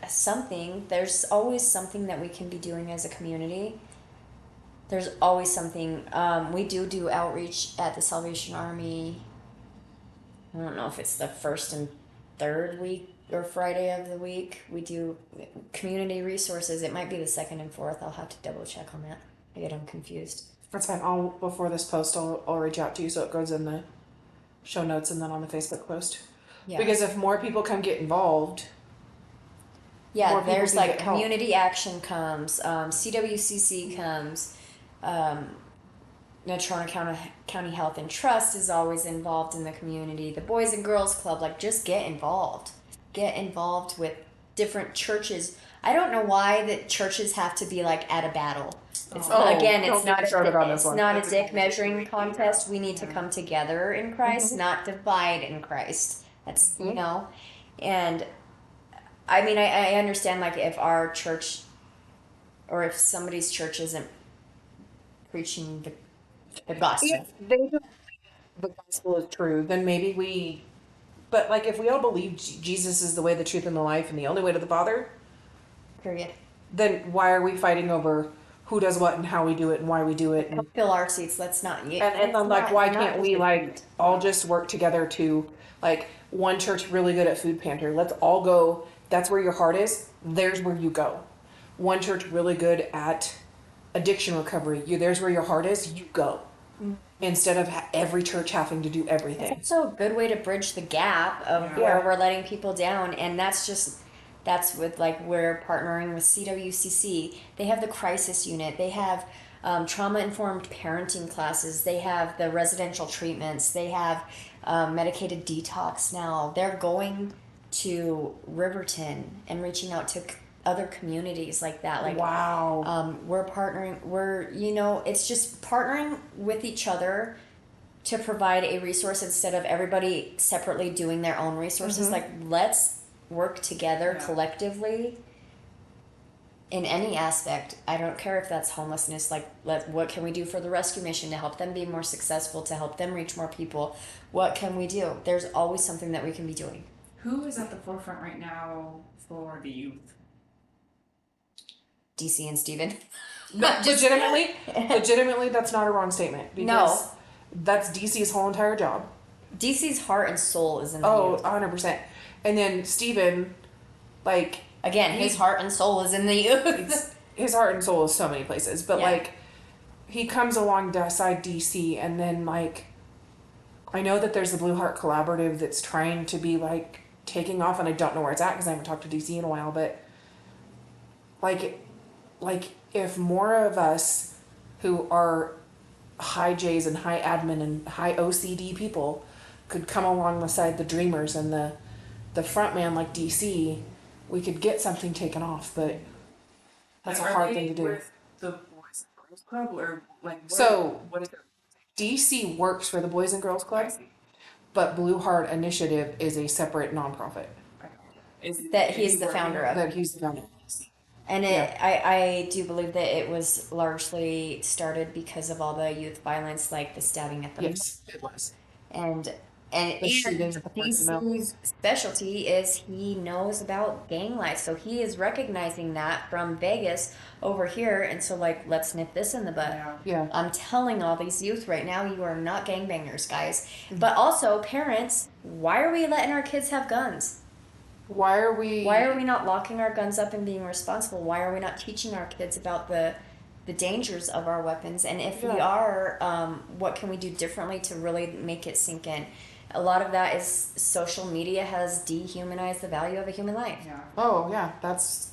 something. There's always something that we can be doing as a community. There's always something. We do outreach at the Salvation Army. I don't know if it's the first and third week or Friday of the week. We do community resources. It might be the second and fourth. I'll have to double check on that. I get them confused. That's fine. Before this post, I'll reach out to you so it goes in the show notes and then on the Facebook post. Yeah. Because if more people come get involved, Yeah, more people there's can like get help. community action comes, CWCC comes, Natrona County Health and Trust is always involved in the community. The Boys and Girls Club, like, just get involved. Get involved with different churches. I don't know why that churches have to be like at a battle. It's again, don't it's get not me started on this it's one. not a That's a dick conversation measuring we can contest. have. We need to Yeah. come together in Christ, not divide in Christ. That's you know, and I mean, I understand like if our church or if somebody's church isn't preaching the gospel. If they don't believe the gospel is true, then maybe we. But like, if we all believe Jesus is the way, the truth, and the life, and the only way to the Father, Period. then why are we fighting over who does what and how we do it and why we do it? And Fill our seats. Let's not. and then like, why can't we like all just work together to like one church really good at food pantry? Let's all go. That's where your heart is. There's where you go. One church really good at addiction recovery. There's where your heart is. You go. Instead of every church having to do everything. It's also a good way to bridge the gap of Yeah. where we're letting people down, and that's with like we're partnering with CWCC. They have the crisis unit. They have trauma informed parenting classes. They have the residential treatments. They have medicated detox now. They're going to Riverton and reaching out to other communities like that. Like Wow. we're partnering. It's just partnering with each other to provide a resource instead of everybody separately doing their own resources. Like, let's work together Yeah. collectively in any aspect. I don't care if that's homelessness. Like, what can we do for the rescue mission to help them be more successful, to help them reach more people? What can we do? There's always something that we can be doing. Who is at the forefront right now for the youth? DC and Steven. legitimately, that's not a wrong statement. Because No. that's DC's whole entire job. DC's heart and soul is in the Oh, youth. 100%. And then Steven, like, Again, his heart and soul is in the youth. his heart and soul is so many places. But, Yeah. like, he comes alongside DC, and then, like, I know that there's the Blue Heart Collaborative that's trying to be, like, taking off, and I don't know where it's at because I haven't talked to DC in a while, but, like, if more of us who are high J's and high admin and high OCD people could come alongside the dreamers and the front man like DC, we could get something taken off, but that's a Are hard they thing to do. With the Boys and Girls Club, or like what is their DC works for the Boys and Girls Club, I see. but Blue Heart Initiative is a separate nonprofit That he's the founder of. that he's the founder. And Yeah. I do believe that it was largely started because of all the youth violence, like the stabbing at the Yes, it was. and The shootings at the personnel. DC's specialty is he knows about gang life, so he is recognizing that from Vegas over here, and so like let's nip this in the bud. Yeah. Yeah. I'm telling all these youth right now, you are not gangbangers, guys. But also parents, why are we letting our kids have guns? Why are we not locking our guns up and being responsible? Why are we not teaching our kids about the dangers of our weapons? And if we Yeah. are, what can we do differently to really make it sink in? A lot of that is social media has dehumanized the value of a human life. Yeah. Oh yeah, that's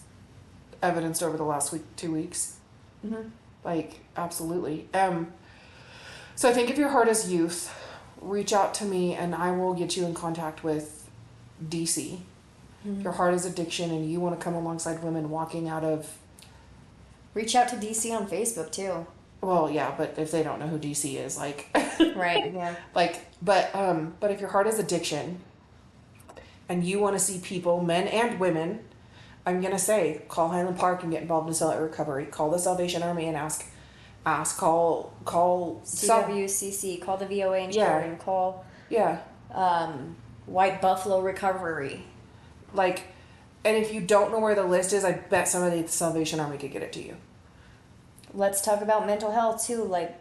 evidenced over the last 2 weeks. Mhm. Like absolutely. So I think if your heart is youth, reach out to me and I will get you in contact with DC. If your heart is addiction and you want to come alongside women walking out of, Reach out to DC on Facebook too. well, yeah, but if they don't know who DC is, like, Right. Yeah. but if your heart is addiction and you want to see people, men and women, I'm gonna say, call Highland Park and get involved in Cell Recovery. Call the Salvation Army and ask, call CWCC, call the VOA in Yeah. Sheridan, call yeah, White Buffalo Recovery. like, and if you don't know where the list is, I bet somebody at the Salvation Army could get it to you. Let's talk about mental health too. Like,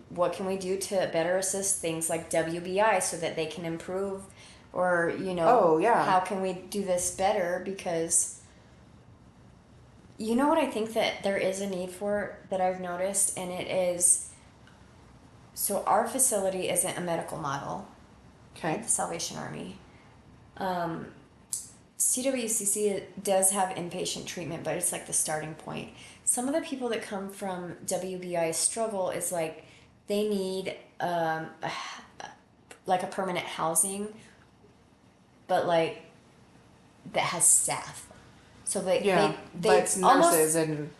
what can we do to better assist things like WBI so that they can improve, or Oh, yeah. how can we do this better? Because you know what I think that there is a need for that I've noticed, and it is So our facility isn't a medical model, Okay. the Salvation Army. CWCC does have inpatient treatment, but it's like the starting point. Some of the people that come from WBI struggle is like they need like a permanent housing, but like that has staff. So Yeah, they but it's nurses and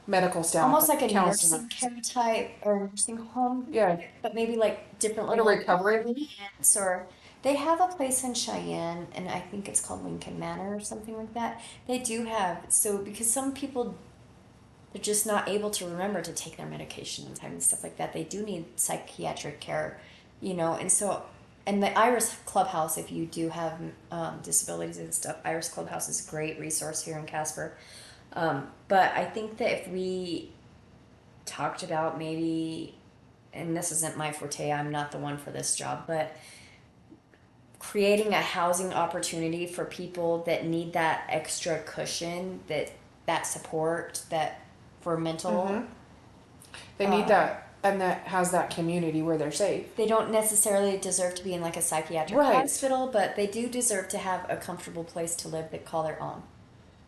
medical staff. almost and like a counselors. nursing care type or nursing home, Yeah. but maybe like different What a level of recovery. convenience. Or they have a place in Cheyenne, and I think it's called Lincoln Manor or something like that. They do have, so because some people they're just not able to remember to take their medication on time and stuff like that. They do need psychiatric care, and so and the Iris Clubhouse, if you do have disabilities and stuff, Iris Clubhouse is a great resource here in Casper. But I think that if we talked about maybe, and this isn't my forte, I'm not the one for this job, but creating a housing opportunity for people that need that extra cushion, that support, that for mental. They need that, and that has that community where they're safe. They don't necessarily deserve to be in like a psychiatric Right. hospital, but they do deserve to have a comfortable place to live they call their own.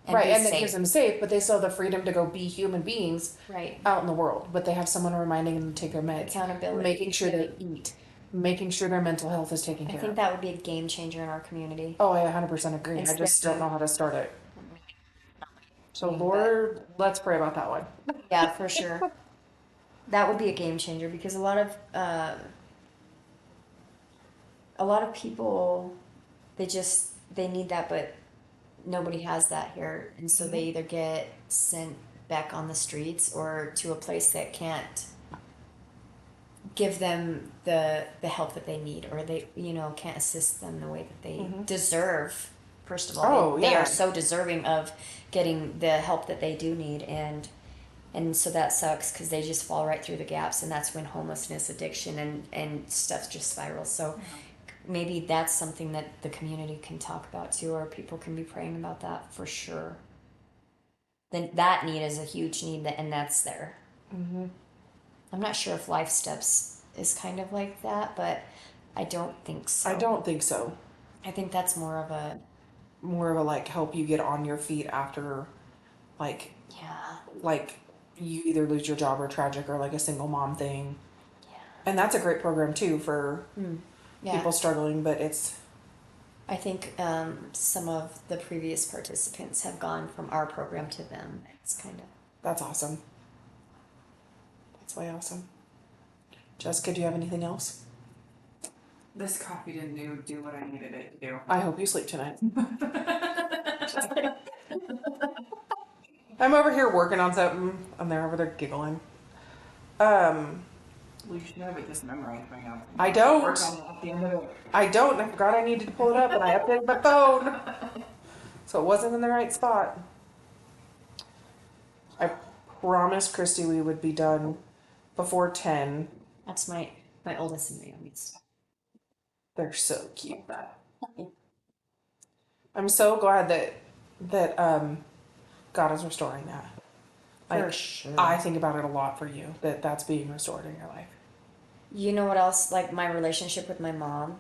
Right, be and that safe. keeps them safe, but they still have the freedom to go be human beings Right. out in the world. But they have someone reminding them to take their meds, Accountability. making sure they eat, making sure their mental health is taken I care think of. that would be a game changer in our community. Oh, I 100% agree. I Instead just don't of- know how to start it. So, But- Lord, let's pray about that one. Yeah, for sure. That would be a game changer because a lot of people they need that, but nobody has that here, and so they either get sent back on the streets or to a place that can't give them the help that they need, or they can't assist them the way that they deserve. First of all, Oh, they yeah. are so deserving of getting the help that they do need, and so that sucks because they just fall right through the gaps, and that's when homelessness, addiction, and stuff just spirals. So maybe that's something that the community can talk about too, or people can be praying about that for sure. Then that need is a huge need, and that's there. I'm not sure if Life Steps is kind of like that, but I don't think so. I don't think so. I think that's more of a Like help you get on your feet after, like yeah. You either lose your job or tragic or like a single mom thing. Yeah. And that's a great program too for Yeah. people struggling, but it's I think some of the previous participants have gone from our program to them. It's kind of that's awesome. That's way awesome. Jessica, do you have anything else? This coffee didn't do what I needed it to do. I hope you sleep tonight. I'm over here working on something, and they're over there giggling. Well, you should have it just memorized by now. I don't. Work on it at the end of it. I don't. I forgot I needed to pull it up, and I updated my phone, so it wasn't in the right spot. I promised Christy we would be done before 10. that's my oldest and my youngest. They're so cute. I'm so glad that God is restoring that. For sure. I think about it a lot for you, that's being restored in your life. You know what else? Like my relationship with my mom.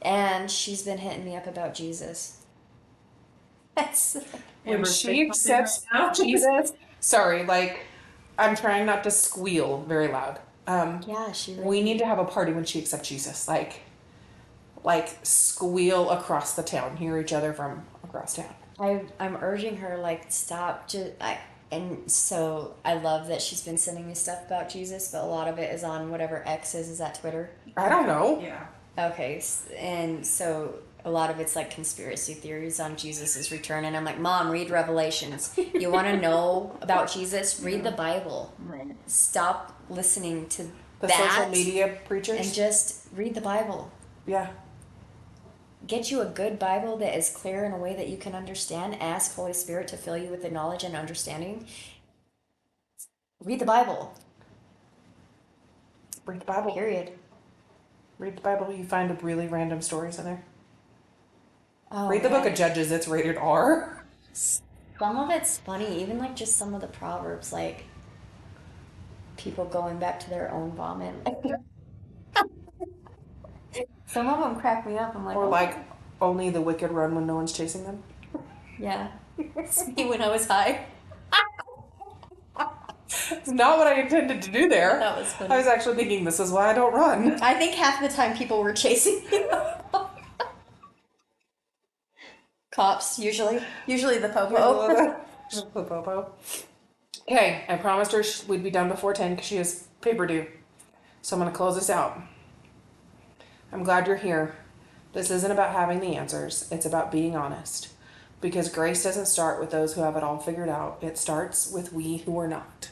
And she's been hitting me up about Jesus. That's When Amber's she face accepts right now. Jesus, sorry, I'm trying not to squeal very loud. yeah, she really We need to have a party when she accepts Jesus. Like squeal across the town, hear each other from across town. I'm urging her stop and so I love that she's been sending me stuff about Jesus, but a lot of it is on whatever X is that Twitter? I don't know. Yeah. Okay, and so a lot of it's like conspiracy theories on Jesus' return, and I'm like, Mom, read Revelations. You want to know about Jesus? Read the Bible. Right. Stop listening to The that social media preachers. and just read the Bible. Yeah. Get you a good Bible that is clear in a way that you can understand. Ask Holy Spirit to fill you with the knowledge and understanding. Read the Bible. Read the Bible. Period. Read the Bible. You find really random stories in there. Oh, Read the Book yeah. of Judges. It's rated R. Some of it's funny, even just some of the proverbs. people going back to their own vomit. Some of them crack me up. I'm like, Or oh. like only the wicked run when no one's chasing them. Yeah. It's me when I was high. It's not what I intended to do there. That was funny. I was actually thinking this is why I don't run. I think half the time people were chasing me. Cops, usually. Usually the popo. Just the popo. Okay, I promised her we'd be done before 10 because she has paper due. So I'm going to close this out. I'm glad you're here. This isn't about having the answers. It's about being honest. Because grace doesn't start with those who have it all figured out. It starts with we who are not.